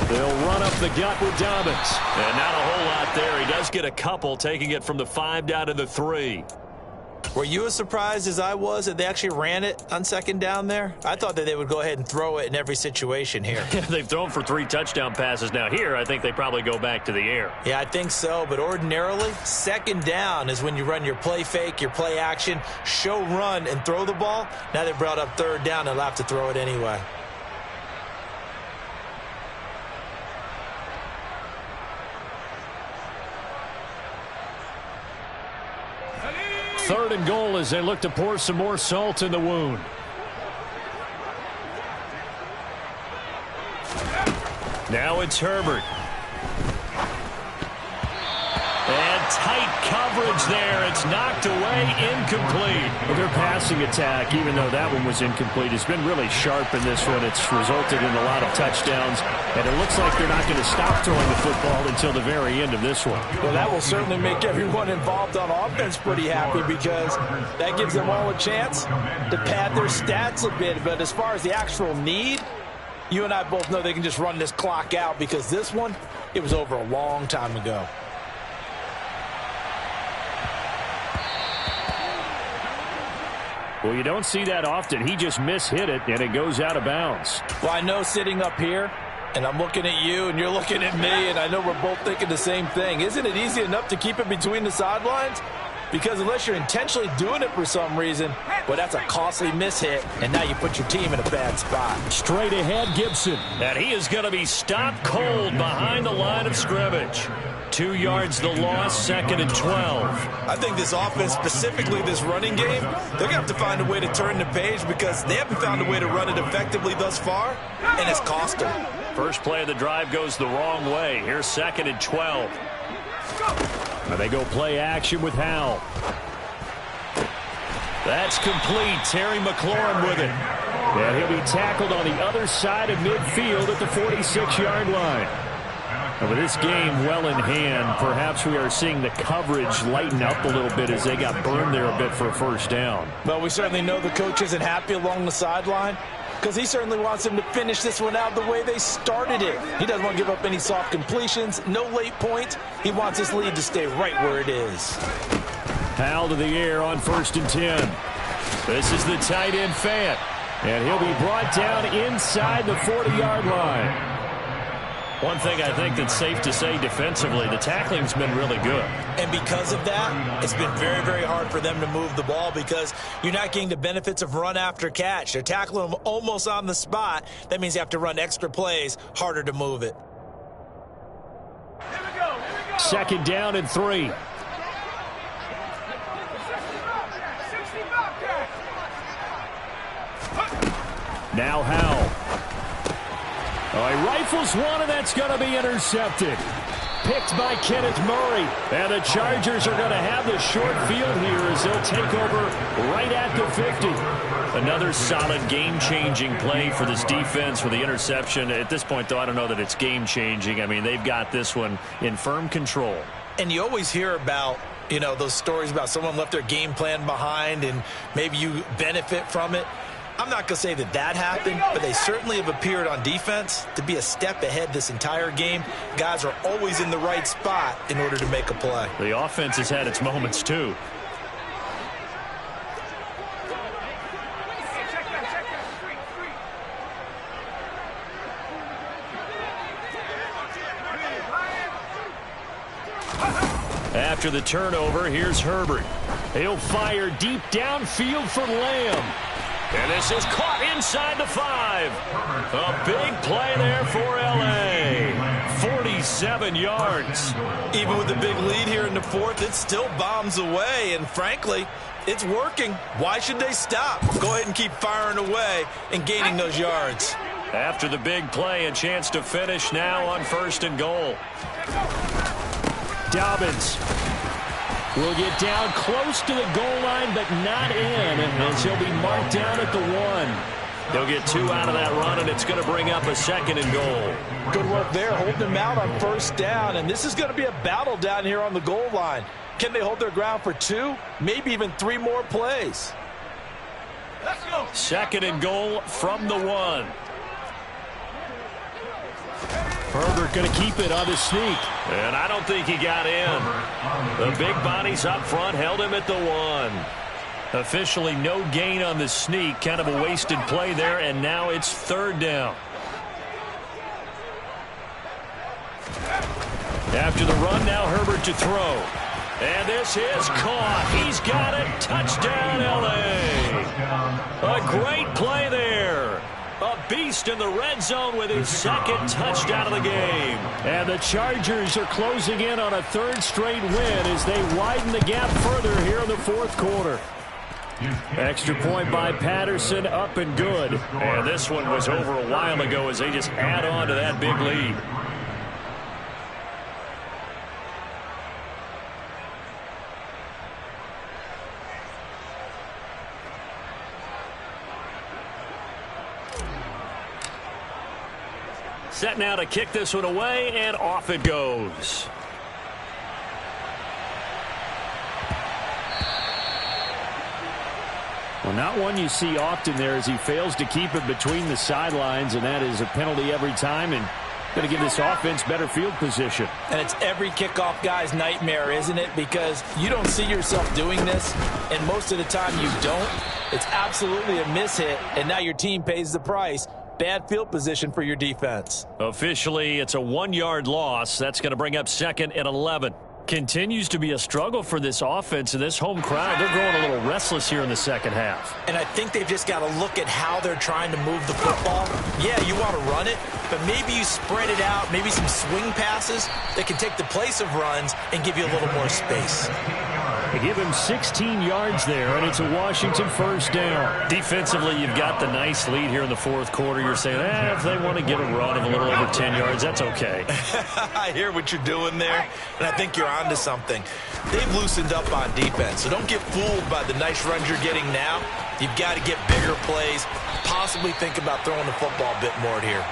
B: They'll run up the gut with Dobbins. And not a whole lot there. He does get a couple, taking it from the 5 down to the 3.
C: Were you as surprised as I was that they actually ran it on 2nd down there? I thought that they would go ahead and throw it in every situation here.
B: They've thrown for 3 touchdown passes. Now here, I think they probably go back to the air.
C: Yeah, I think so. But ordinarily, 2nd down is when you run your play fake, your play action, show run, and throw the ball. Now they brought up 3rd down. They'll have to throw it anyway.
E: Third and goal as they look to pour some more salt in the wound.
B: Now it's Herbert. And tight coverage there. It's knocked away, incomplete.
E: Well, their passing attack, even though that one was incomplete, has been really sharp in this one. It's resulted in a lot of touchdowns, and it looks like they're not going to stop throwing the football until the very end of this one.
C: Well, that will certainly make everyone involved on offense pretty happy because that gives them all a chance to pad their stats a bit. But as far as the actual need, you and I both know they can just run this clock out because this one, it was over a long time ago.
E: Well, you don't see that often. He just mishit it, and it goes out of bounds.
C: Well, I know sitting up here, and I'm looking at you, and you're looking at me, and I know we're both thinking the same thing. Isn't it easy enough to keep it between the sidelines? Because unless you're intentionally doing it for some reason, well, that's a costly mishit, and now you put your team in a bad spot.
E: Straight ahead, Gibson.
B: And he is going to be stopped cold behind the line of scrimmage. 2 yards the loss, 2nd and 12.
C: I think this offense, specifically this running game, they're going to have to find a way to turn the page because they haven't found a way to run it effectively thus far, and it's cost them.
B: First play of the drive goes the wrong way. Here's 2nd and 12.
E: And they go play action with Howell.
B: That's complete. Terry McLaurin with it.
E: And he'll be tackled on the other side of midfield at the 46-yard line. And with this game well in hand, perhaps we are seeing the coverage lighten up a little bit as they got burned there a bit for a first down.
C: Well, we certainly know the coach isn't happy along the sideline because he certainly wants them to finish this one out the way they started it. He doesn't want to give up any soft completions, no late points. He wants his lead to stay right where it is.
E: Howell to the air on 1st and 10.
B: This is the tight end Fant.
E: And he'll be brought down inside the 40-yard line.
B: One thing I think that's safe to say defensively, the tackling's been really good.
C: And because of that, it's been very, very hard for them to move the ball because you're not getting the benefits of run after catch. They're tackling them almost on the spot. That means you have to run extra plays, harder to move it.
F: Here we go.
E: 2nd down and 3. Now Howell. Oh, he rifles one, and that's going to be intercepted. Picked by Kenneth Murray. And the Chargers are going to have the short field here as they'll take over right at the 50.
B: Another solid game-changing play for this defense for the interception. At this point, though, I don't know that it's game-changing. I mean, they've got this one in firm control.
C: And you always hear about, you know, those stories about someone left their game plan behind and maybe you benefit from it. I'm not going to say that that happened, but they certainly have appeared on defense to be a step ahead this entire game. Guys are always in the right spot in order to make a play.
B: The offense has had its moments, too.
E: after the turnover. Here's Herbert. He'll fire deep downfield for Lamb. And this is caught inside the 5. A big play there for L.A. 47 yards.
C: Even with the big lead here in the fourth, it still bombs away. And frankly, it's working. Why should they stop? Go ahead and keep firing away and gaining those yards.
E: After the big play, a chance to finish now on 1st and goal. Dobbins will get down close to the goal line, but not in, as he'll be marked down at the 1. They'll get 2 out of that run, and it's going to bring up a 2nd and goal.
C: Good work there, holding him out on 1st down, and this is going to be a battle down here on the goal line. Can they hold their ground for 2, maybe even 3 more plays?
F: Let's go.
E: 2nd and goal from the 1. Herbert going to keep it on the sneak. And I don't think he got in. The big bodies up front held him at the 1. Officially no gain on the sneak. Kind of a wasted play there, and now it's 3rd down. After the run, now Herbert to throw. And this is caught. He's got it. Touchdown, L.A. A great play there. A beast in the red zone with his 2nd touchdown of the game. And the Chargers are closing in on a 3rd straight win as they widen the gap further here in the 4th quarter. Extra point by Patterson, up and good. And this one was over a while ago as they just add on to that big lead. Set now to kick this one away, and off it goes. Well, not one you see often there as he fails to keep it between the sidelines, and that is a penalty every time, and going to give this offense better field position.
C: And it's every kickoff guy's nightmare, isn't it? Because you don't see yourself doing this, and most of the time you don't. It's absolutely a mishit, and now your team pays the price. Bad field position for your defense.
E: Officially, it's a 1-yard loss. That's going to bring up 2nd and 11. Continues to be a struggle for this offense and this home crowd. They're growing a little restless here in the 2nd half.
C: And I think they've just got to look at how they're trying to move the football. Yeah, you want to run it, but maybe you spread it out, maybe some swing passes that can take the place of runs and give you a little more space.
E: They give him 16 yards there, and it's a Washington 1st down. Defensively, you've got the nice lead here in the 4th quarter. You're saying, if they want to get a run of a little over 10 yards, that's okay.
C: I hear what you're doing there, and I think you're onto something. They've loosened up on defense, so don't get fooled by the nice runs you're getting now. You've got to get bigger plays, possibly think about throwing the football a bit more here.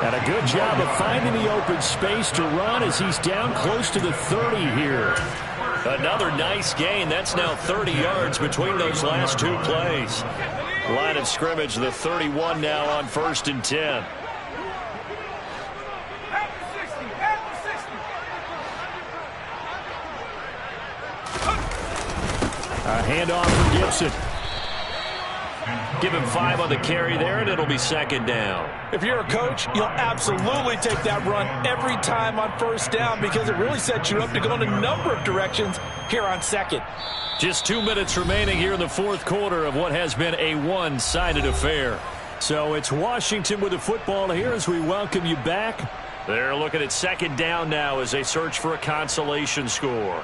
E: And a good job of finding the open space to run as he's down close to the 30 here. Another nice gain. That's now 30 yards between those last 2 plays. Line of scrimmage, the 31 now on 1st and 10. A handoff for Gibson. Give him 5 on the carry there, and it'll be 2nd down.
C: If you're a coach, you'll absolutely take that run every time on 1st down because it really sets you up to go in a number of directions here on 2nd.
E: Just 2 minutes remaining here in the 4th quarter of what has been a one-sided affair. So it's Washington with the football here as we welcome you back. They're looking at 2nd down now as they search for a consolation score.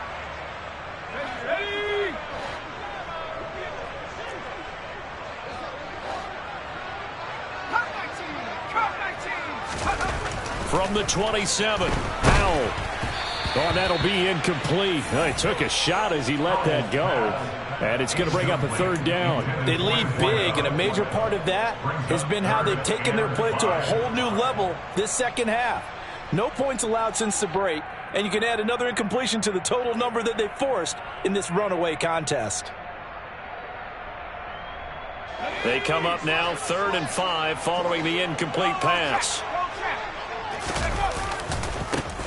E: From the 27, Powell. Oh, that'll be incomplete. He took a shot as he let that go. And it's going to bring up a 3rd down.
C: They lead big, and a major part of that has been how they've taken their play to a whole new level this 2nd half. No points allowed since the break, and you can add another incompletion to the total number that they forced in this runaway contest.
E: They come up now 3rd and 5 following the incomplete pass.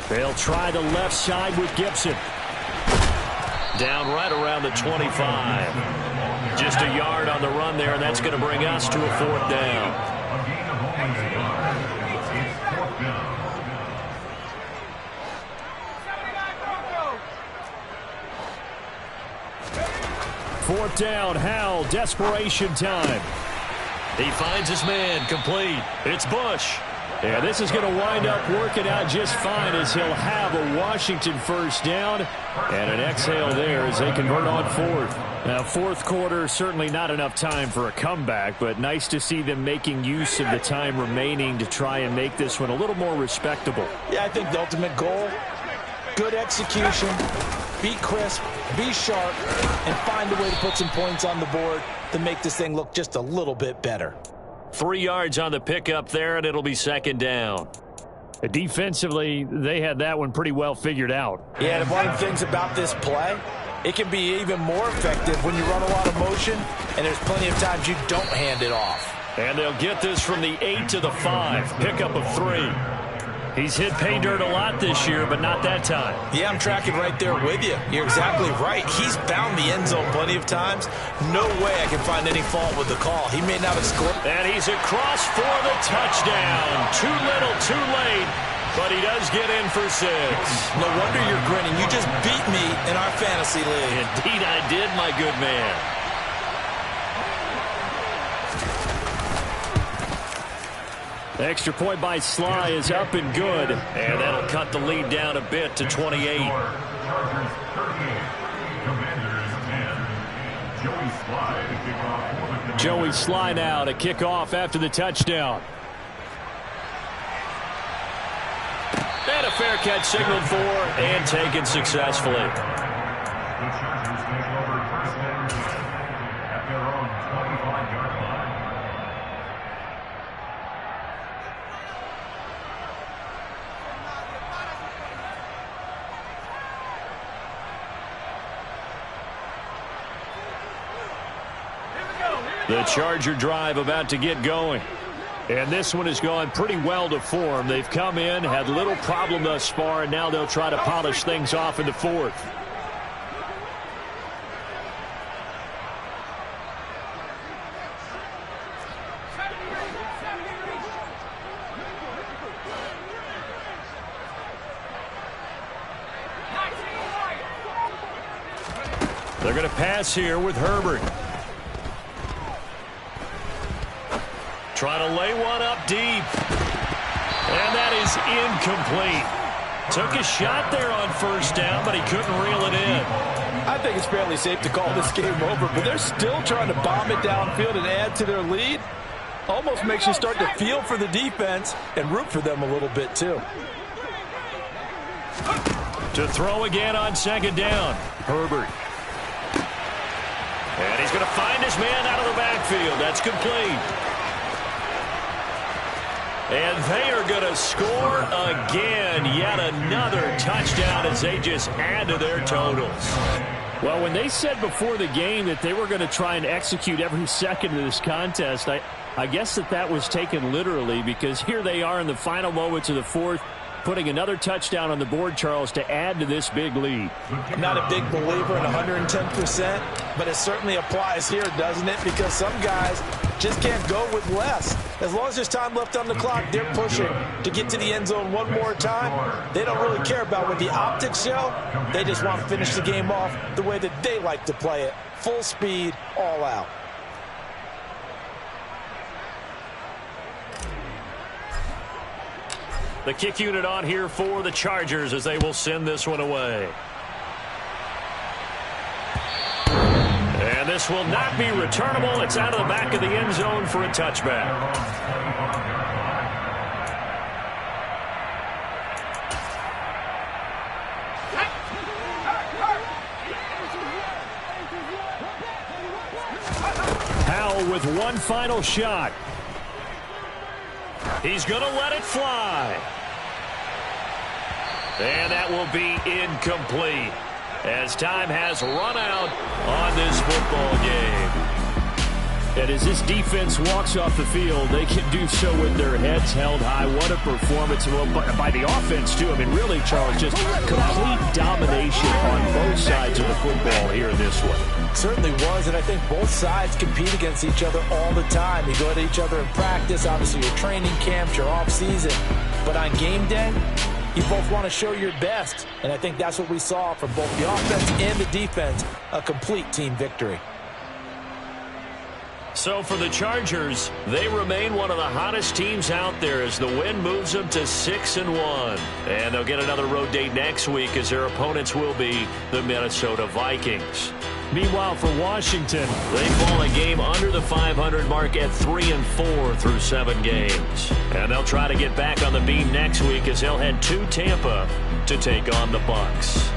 E: They'll try the left side with Gibson. Down right around the 25. Just a yard on the run there, and that's going to bring us to a 4th down. 4th down, Howell, desperation time.
B: He finds his man, complete. It's Bush.
E: Yeah, this is going to wind up working out just fine as he'll have a Washington 1st down and an exhale there as they convert on 4th. Now, 4th quarter, certainly not enough time for a comeback, but nice to see them making use of the time remaining to try and make this one a little more respectable.
C: Yeah, I think the ultimate goal, good execution, be crisp, be sharp, and find a way to put some points on the board to make this thing look just a little bit better.
B: 3 yards on the pickup there, and it'll be 2nd down.
E: Defensively, they had that one pretty well figured out.
C: Yeah, and one of the things about this play, it can be even more effective when you run a lot of motion, and there's plenty of times you don't hand it off.
B: And they'll get this from the 8 to the 5, pickup of 3. He's hit pay dirt a lot this year, but not that time.
C: Yeah, I'm tracking right there with you. You're exactly right. He's found the end zone plenty of times. No way I can find any fault with the call. He may not have scored.
B: And he's across for the touchdown. Too little, too late, but he does get in for 6.
C: No wonder you're grinning. You just beat me in our fantasy league.
B: Indeed I did, my good man.
E: The extra point by Sly is up and good.
B: And that'll cut the lead down a bit to 28.
D: Chargers 38. Commanders 10. Joey Sly to kick off for the Commanders.
E: Joey Sly now to kick off after the touchdown.
B: And a fair catch signaled for and taken successfully.
D: The Chargers take over 1st and 10 at their own 25-yard line.
E: The Charger drive about to get going. And this one has gone pretty well to form. They've come in, had little problem thus far, and now they'll try to polish things off in the 4th. They're going to pass here with Herbert.
B: Trying to lay one up deep. And that is incomplete. Took a shot there on 1st down, but he couldn't reel it in.
C: I think it's fairly safe to call this game over, but they're still trying to bomb it downfield and add to their lead. Almost makes you start to feel for the defense and root for them a little bit, too.
E: To throw again on 2nd down. Herbert.
B: And he's going to find his man out of the backfield. That's complete. And they are going to score again. Yet another touchdown as they just add to their totals.
E: Well, when they said before the game that they were going to try and execute every second of this contest, I guess that was taken literally, because here they are in the final moments of the 4th, putting another touchdown on the board, Charles, to add to this big lead.
C: I'm not a big believer in 110%, but it certainly applies here, doesn't it? Because some guys just can't go with less. As long as there's time left on the clock, they're pushing to get to the end zone one more time. They don't really care about what the optics show. They just want to finish the game off the way that they like to play it. Full speed, all out.
B: The kick unit on here for the Chargers as they will send this one away. And this will not be returnable. It's out of the back of the end zone for a touchback.
E: Howell with one final shot.
B: He's going to let it fly. And that will be incomplete as time has run out on this football game.
E: And as this defense walks off the field, they can do so with their heads held high. What a performance by the offense, too. I mean, really, Charles, just complete domination on both sides of the football here in this one.
C: It certainly was, and I think both sides compete against each other all the time. You go at each other in practice, obviously your training camps, your off-season. But on game day, you both want to show your best. And I think that's what we saw from both the offense and the defense, a complete team victory.
B: So for the Chargers, they remain one of the hottest teams out there as the win moves them to 6-1. And they'll get another road date next week as their opponents will be the Minnesota Vikings.
E: Meanwhile, for Washington,
B: they fall a game under the 500 mark at 3-4 through 7 games. And they'll try to get back on the beam next week as they'll head to Tampa to take on the Bucs.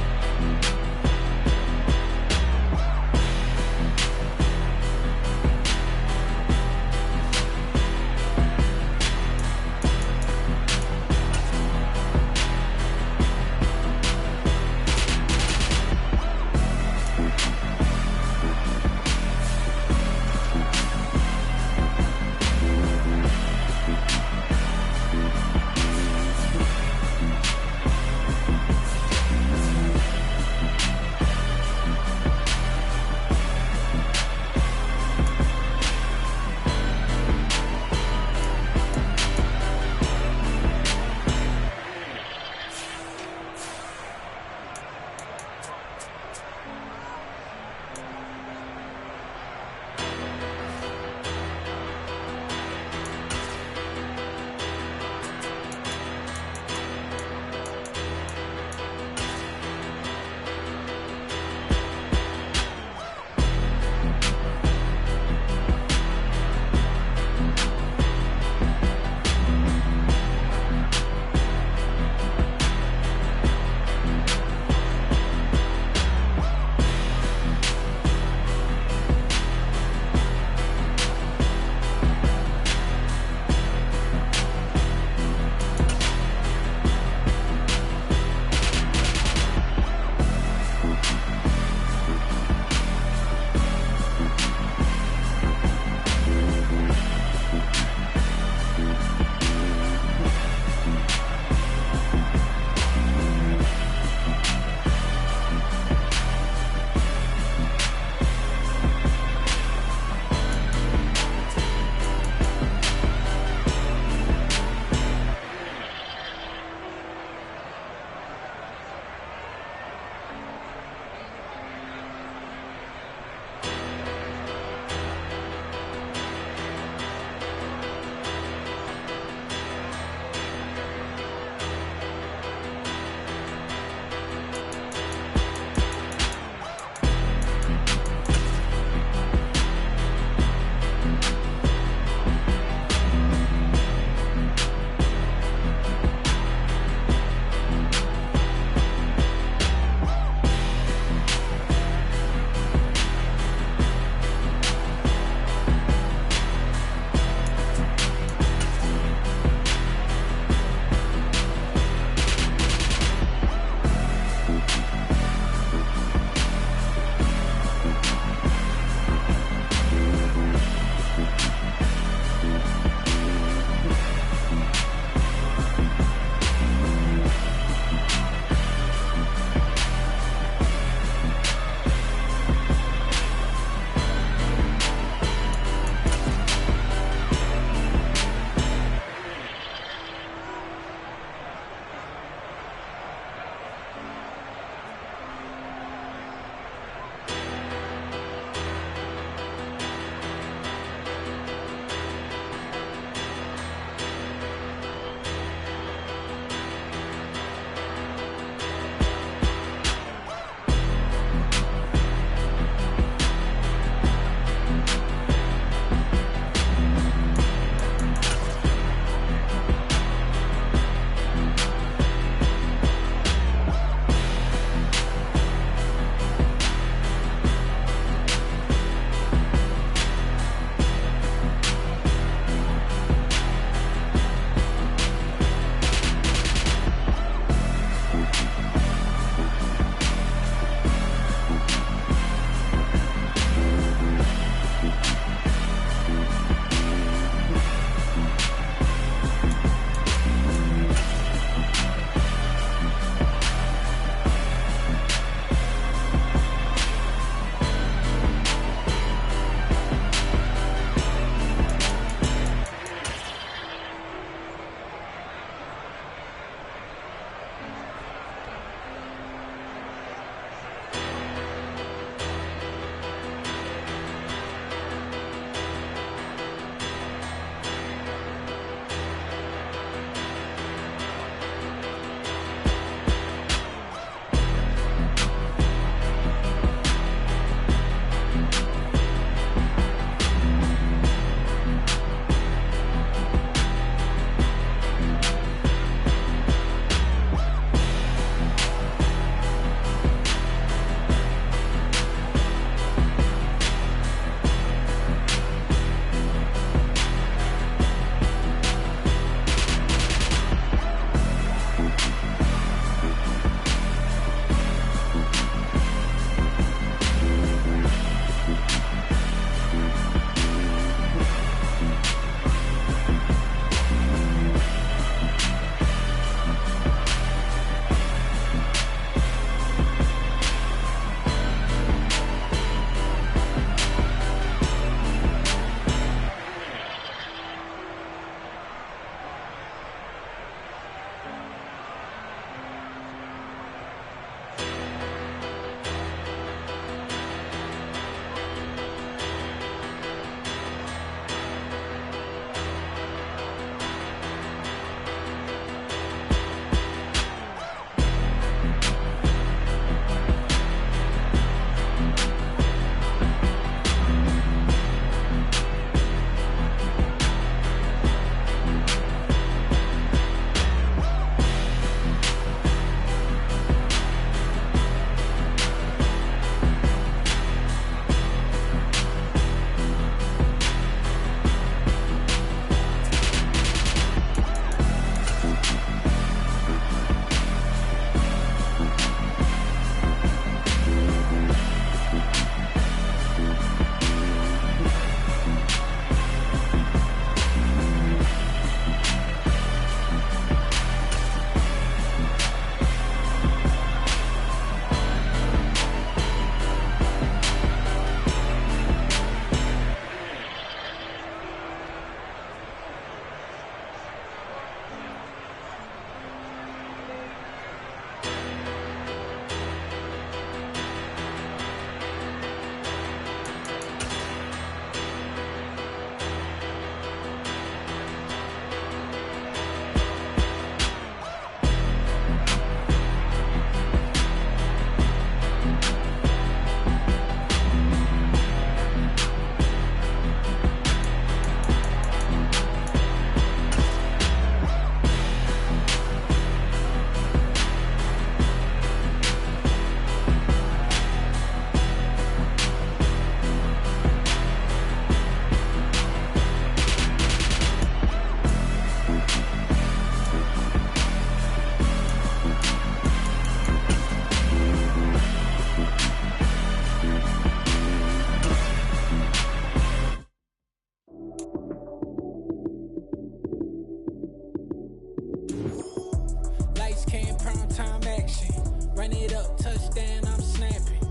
G: it up, touchdown, I'm snapping.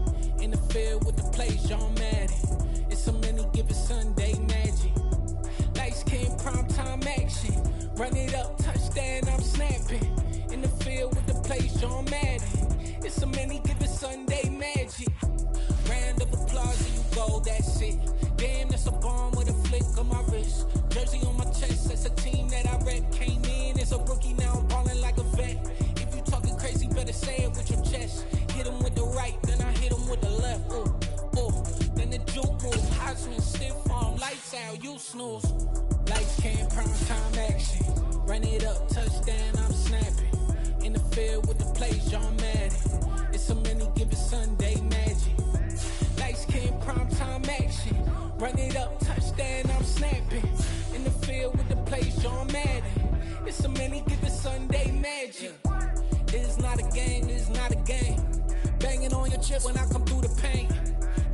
G: In the field with the plays, John Madden. It's so many given Sunday magic. Lights came primetime action. Run it up, touchdown, I'm snapping. In the field with the plays, John Madden. It's so many given Sunday magic. Round of applause and you go, that's it. Damn, that's a bomb with a flick on my wrist. Jersey on my chest, that's a team that I rep. Came in as a rookie, now I'm ballin' like a vet. If you talking crazy, better say it with your chest. Hit him with the right, then I hit him with the left. Ooh, ooh, then the juke move. Heisman, stiff arm, lights out, you snooze. Lights came, prime time action. Run it up, touchdown, I'm snapping. In the field with the plays, John Madden. It's so many given Sunday magic. Lights came, prime time action. Run it up, touchdown, I'm snapping. In the field with the plays, John Madden. It's so many given Sunday magic. It's not a game, it's not a game. Banging on your chip when I come through the paint.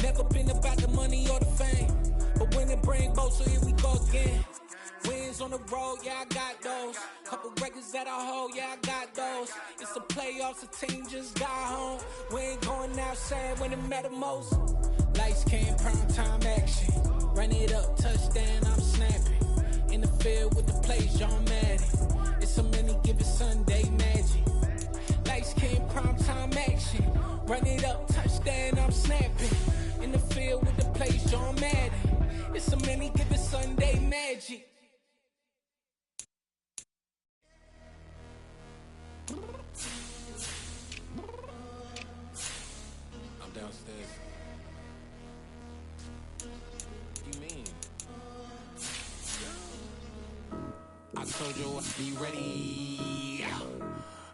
G: Never been about the money or the fame. But when it bring both, so here we go again. Wins on the road, yeah, I got those. Couple records that I hold, yeah, I got those. It's the playoffs, the team just got home. We ain't going outside when it matter most. Lights came, prime time action. Run it up, touchdown, I'm snapping. In the field with the plays, John Madden. It's so many given Sunday magic. Lights came, prime time action. Run it up, touchdown, I'm snapping. In the field with the plays, John Madden. It's so many given Sunday magic.
H: I'm downstairs. What do you mean? I told you I'd be ready.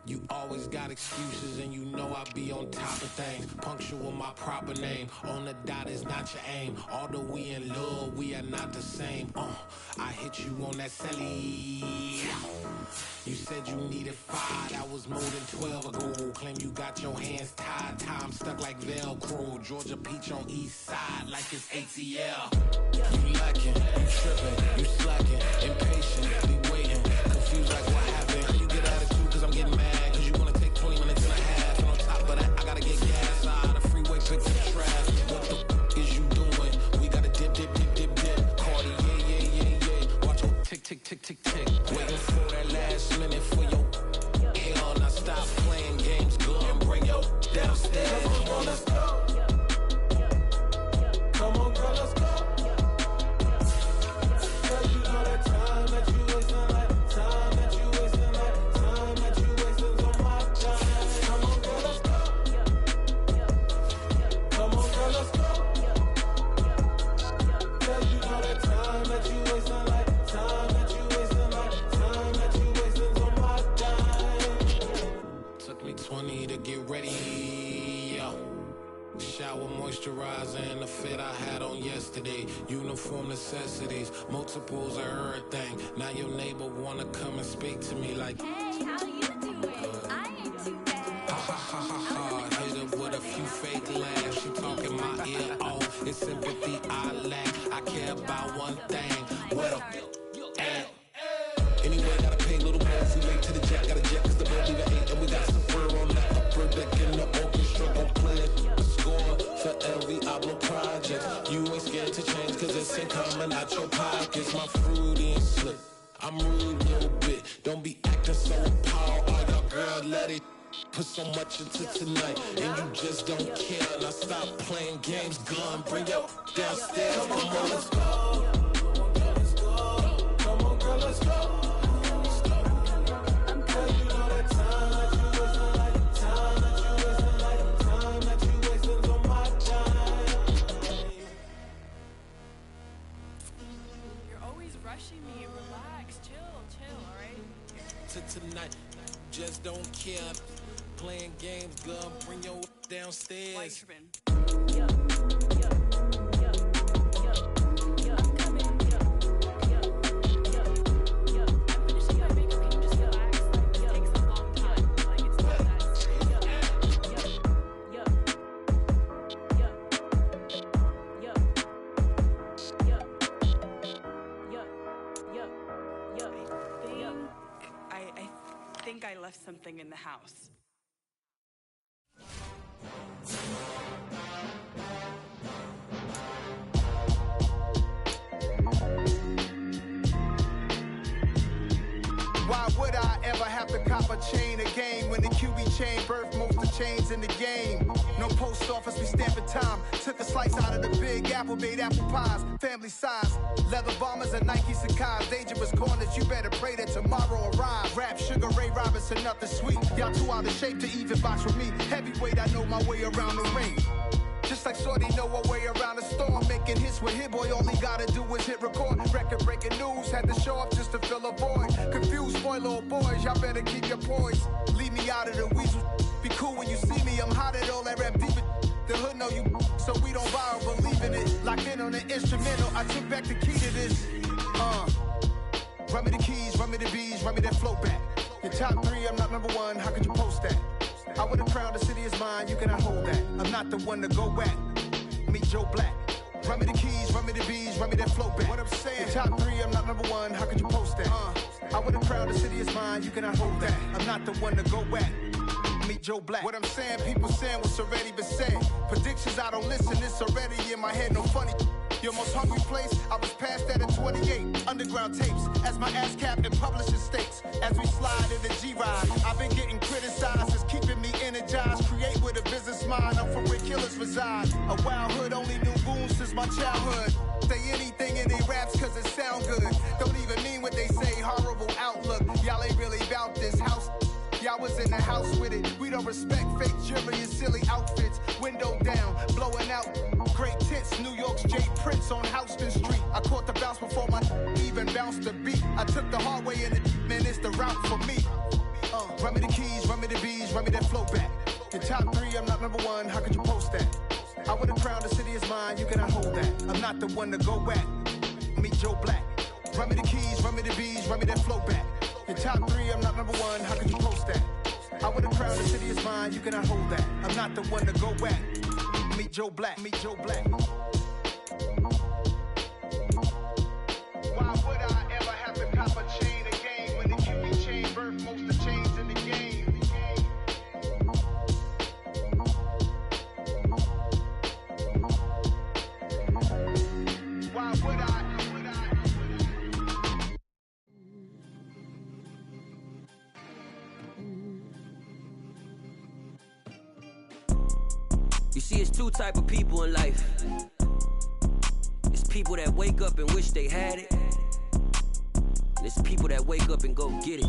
H: You always got excuses and you know I be on top of things. Punctual my proper name. On the dot is not your aim. Although we in love, we are not the same. I hit you on that celly. You said you needed 5, that was more than 12 ago. Claim you got your hands tied, time stuck like Velcro. Georgia Peach on east side like it's ATL. You lacking, you tripping, you slacking, impatient, be waiting, confused like what happened. How you get attitude cause I'm getting mad, cause you wanna take 20 minutes and a half. And on top of that, I gotta get gas out of the freeway, pick the trash. What the is you doing? We gotta dip, dip, dip, dip, dip. Cardi, yeah. Watch your tick, tick, tick, tick, tick. Waiting for that last minute for your hell. Now stop playing games, go and bring your downstairs. Come on, let's go. Come on, girl, let's go. Cause you know that time that you wasting, like time that you wasting, like time that you wasting on my time. Come on, girl, let's go. Come on, girl, let's go. Cause you know that time that you wasting, like time that you wasting, like time that you wasting on my time. Took me 20 to get ready. Shower moisturizer and the fit I had on yesterday. Uniform necessities, multiples of everything. Now your neighbor wanna come and speak to me like,
I: hey, how you doing? I ain't too bad.
H: Ha ha ha ha ha. Hit her with a few fake laughs. She talking my ear off. It's sympathy I lack. I care about one thing. What up? Anyway, gotta pay a little more if we late to the jet. Got a jet cause the boat even ate. And we got some fur on the upper deck in the orchestra. Don't play it. Score for every Ablo project. You ain't scared to change cause it's ain't coming out your pockets. My fruity and slip. I'm rude a little bit. Don't be acting so appalled. All y'all girl, let it put so much into tonight. And you just don't care. Now stop playing games. Gun, bring your downstairs. Come on, girl, let's go. Come on, girl, let's go.
I: Rushing me, relax, chill, alright?
H: Tonight, just don't care. Playing games, girl, bring your downstairs.
I: White Trippin'. I left something in the house.
J: chain of game. When the QB chain birthed most of the chains in the game. No post office, we stamping time. Took a slice out of the big apple, made apple pies. Family size, leather bombers and Nike Sacai's. Dangerous corners, you better pray that tomorrow arrives. Rap, Sugar Ray Robinson, nothing sweet. Y'all too out of shape to even box with me. Heavyweight, I know my way around the ring. Just like Shorty know her way around the storm. Making hits with Hit Boy, all he gotta do is hit record. Record breaking news, had to show up just to fill a void. Confused, spoiled little boys, y'all better keep your poise. Leave me out of the weasel. Be cool when you see me, I'm hot at all that rap deep. The hood know you, so we don't borrow, believe in it. Locked in on the instrumental, I took back the key to this. Run me the keys, run me the bees, run me that flow back. Your top 3, I'm not number 1, how could you post that? I would've crowned the city is mine, you cannot hold that. I'm not the one to go back. Meet Joe Black. Run me the keys, run me the bees, run me that flow back. What I'm saying, your top 3, I'm not number 1, how could you post that? I would've crowned the city is mine, you cannot hold that. I'm not the one to go back. Meet Joe Black. What I'm saying, people saying what's already been said. Predictions, I don't listen, it's already in my head, no funny. Your most hungry place, I was past that at 28. Underground tapes, as my ass cap in publishing states. As we slide in the G-Ride, I've been getting criticized, it's keeping me energized. Create with a business mind, I'm from where killers reside. A wild hood, only knew goons since my childhood. Say anything in they raps cause it sound good. Don't even mean what they say, horrible outlook. Y'all ain't really about this house. Y'all was in the house with it. We don't respect fake jewelry and silly outfits. Window down, blowing out. Great tits, New York's J. Prince on Houston Street. I caught the bounce before my even bounced the beat. I took the hard way in it, man, it's the route for me. Run me the keys, run me the bees, run me that flow back. Your top 3, I'm not number 1, how could you post that? I would've crowned the city is mine, you cannot hold that. I'm not the one to go back. Meet Joe Black. Run me the keys, run me the bees, run me that flow back. Your top 3, I'm not number 1, how could you post that? I would've crowned the city is mine, you cannot hold that. I'm not the one to go back. Meet Joe Black, meet Joe Black. Why would I ever have to cop a chain again when the QB chain birthed most of the chains in the game? Why would I?
K: You see, it's 2 type of people in life. It's people that wake up and wish they had it. And it's people that wake up and go get it.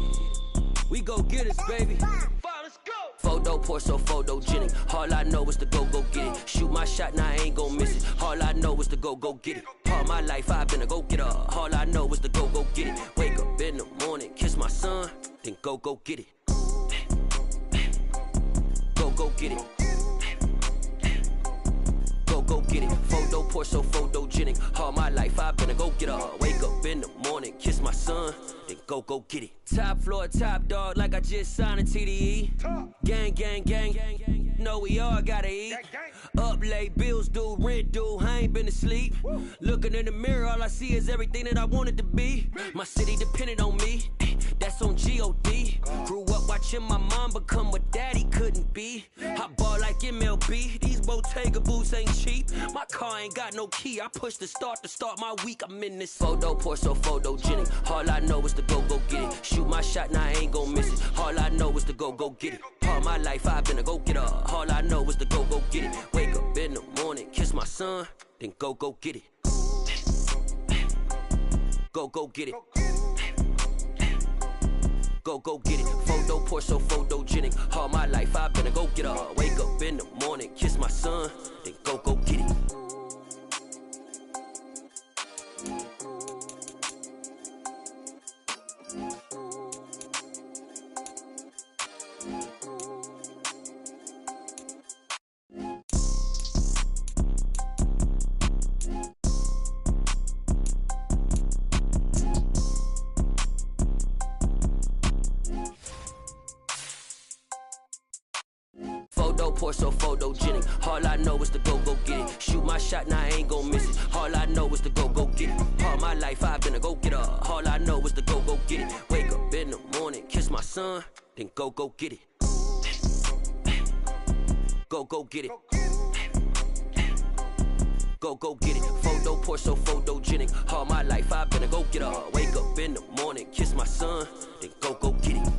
K: We go get it, baby. Let's go. Photo pour so photogenic. All I know is to go get it. Shoot my shot, now I ain't gon' miss it. All I know is to go get it. All my life I've been a go-getter. All I know is to go get it. Wake up in the morning, kiss my son, then go get it. Go get it. Go get it. Photo pour so photogenic. All my life I've been a go-getter. Wake up in the morning, kiss my son, then go get it. Top floor, top dog, like I just signed a TDE. Gang, gang, gang, gang. Know we all gotta eat. Up late, bills due, rent due, I ain't been asleep. Looking in the mirror, all I see is everything that I wanted to be. My city depended on me, that's on G.O.D. Grew up watching my mom become what daddy couldn't be. I ball like MLB, these Bottega boots ain't cheap. My car ain't got no key, I push the start to start my week. I'm in this photo pour so photogenic. All I know is to go get it. Shoot my shot, now I ain't gon' miss it. All I know is to go get it. All my life I've been a go-getter. All I know is to go get it. Wake up in the morning, kiss my son, then go get it. Go get it. Go get it. Photo pour so photogenic. All my life I've been a go-getter. Wake up in the morning, kiss my son, then go get it. Pour so photogenic. All I know is to go get it. Shoot my shot, now I ain't gon' miss it. All I know is to go get it. All my life I've been a go-getter. All I know is to go get it. Wake up in the morning, kiss my son, then go get it. Go get it. Go get it. Photo pour so photogenic. All my life I've been a go-getter. Wake up in the morning, kiss my son, then go get it.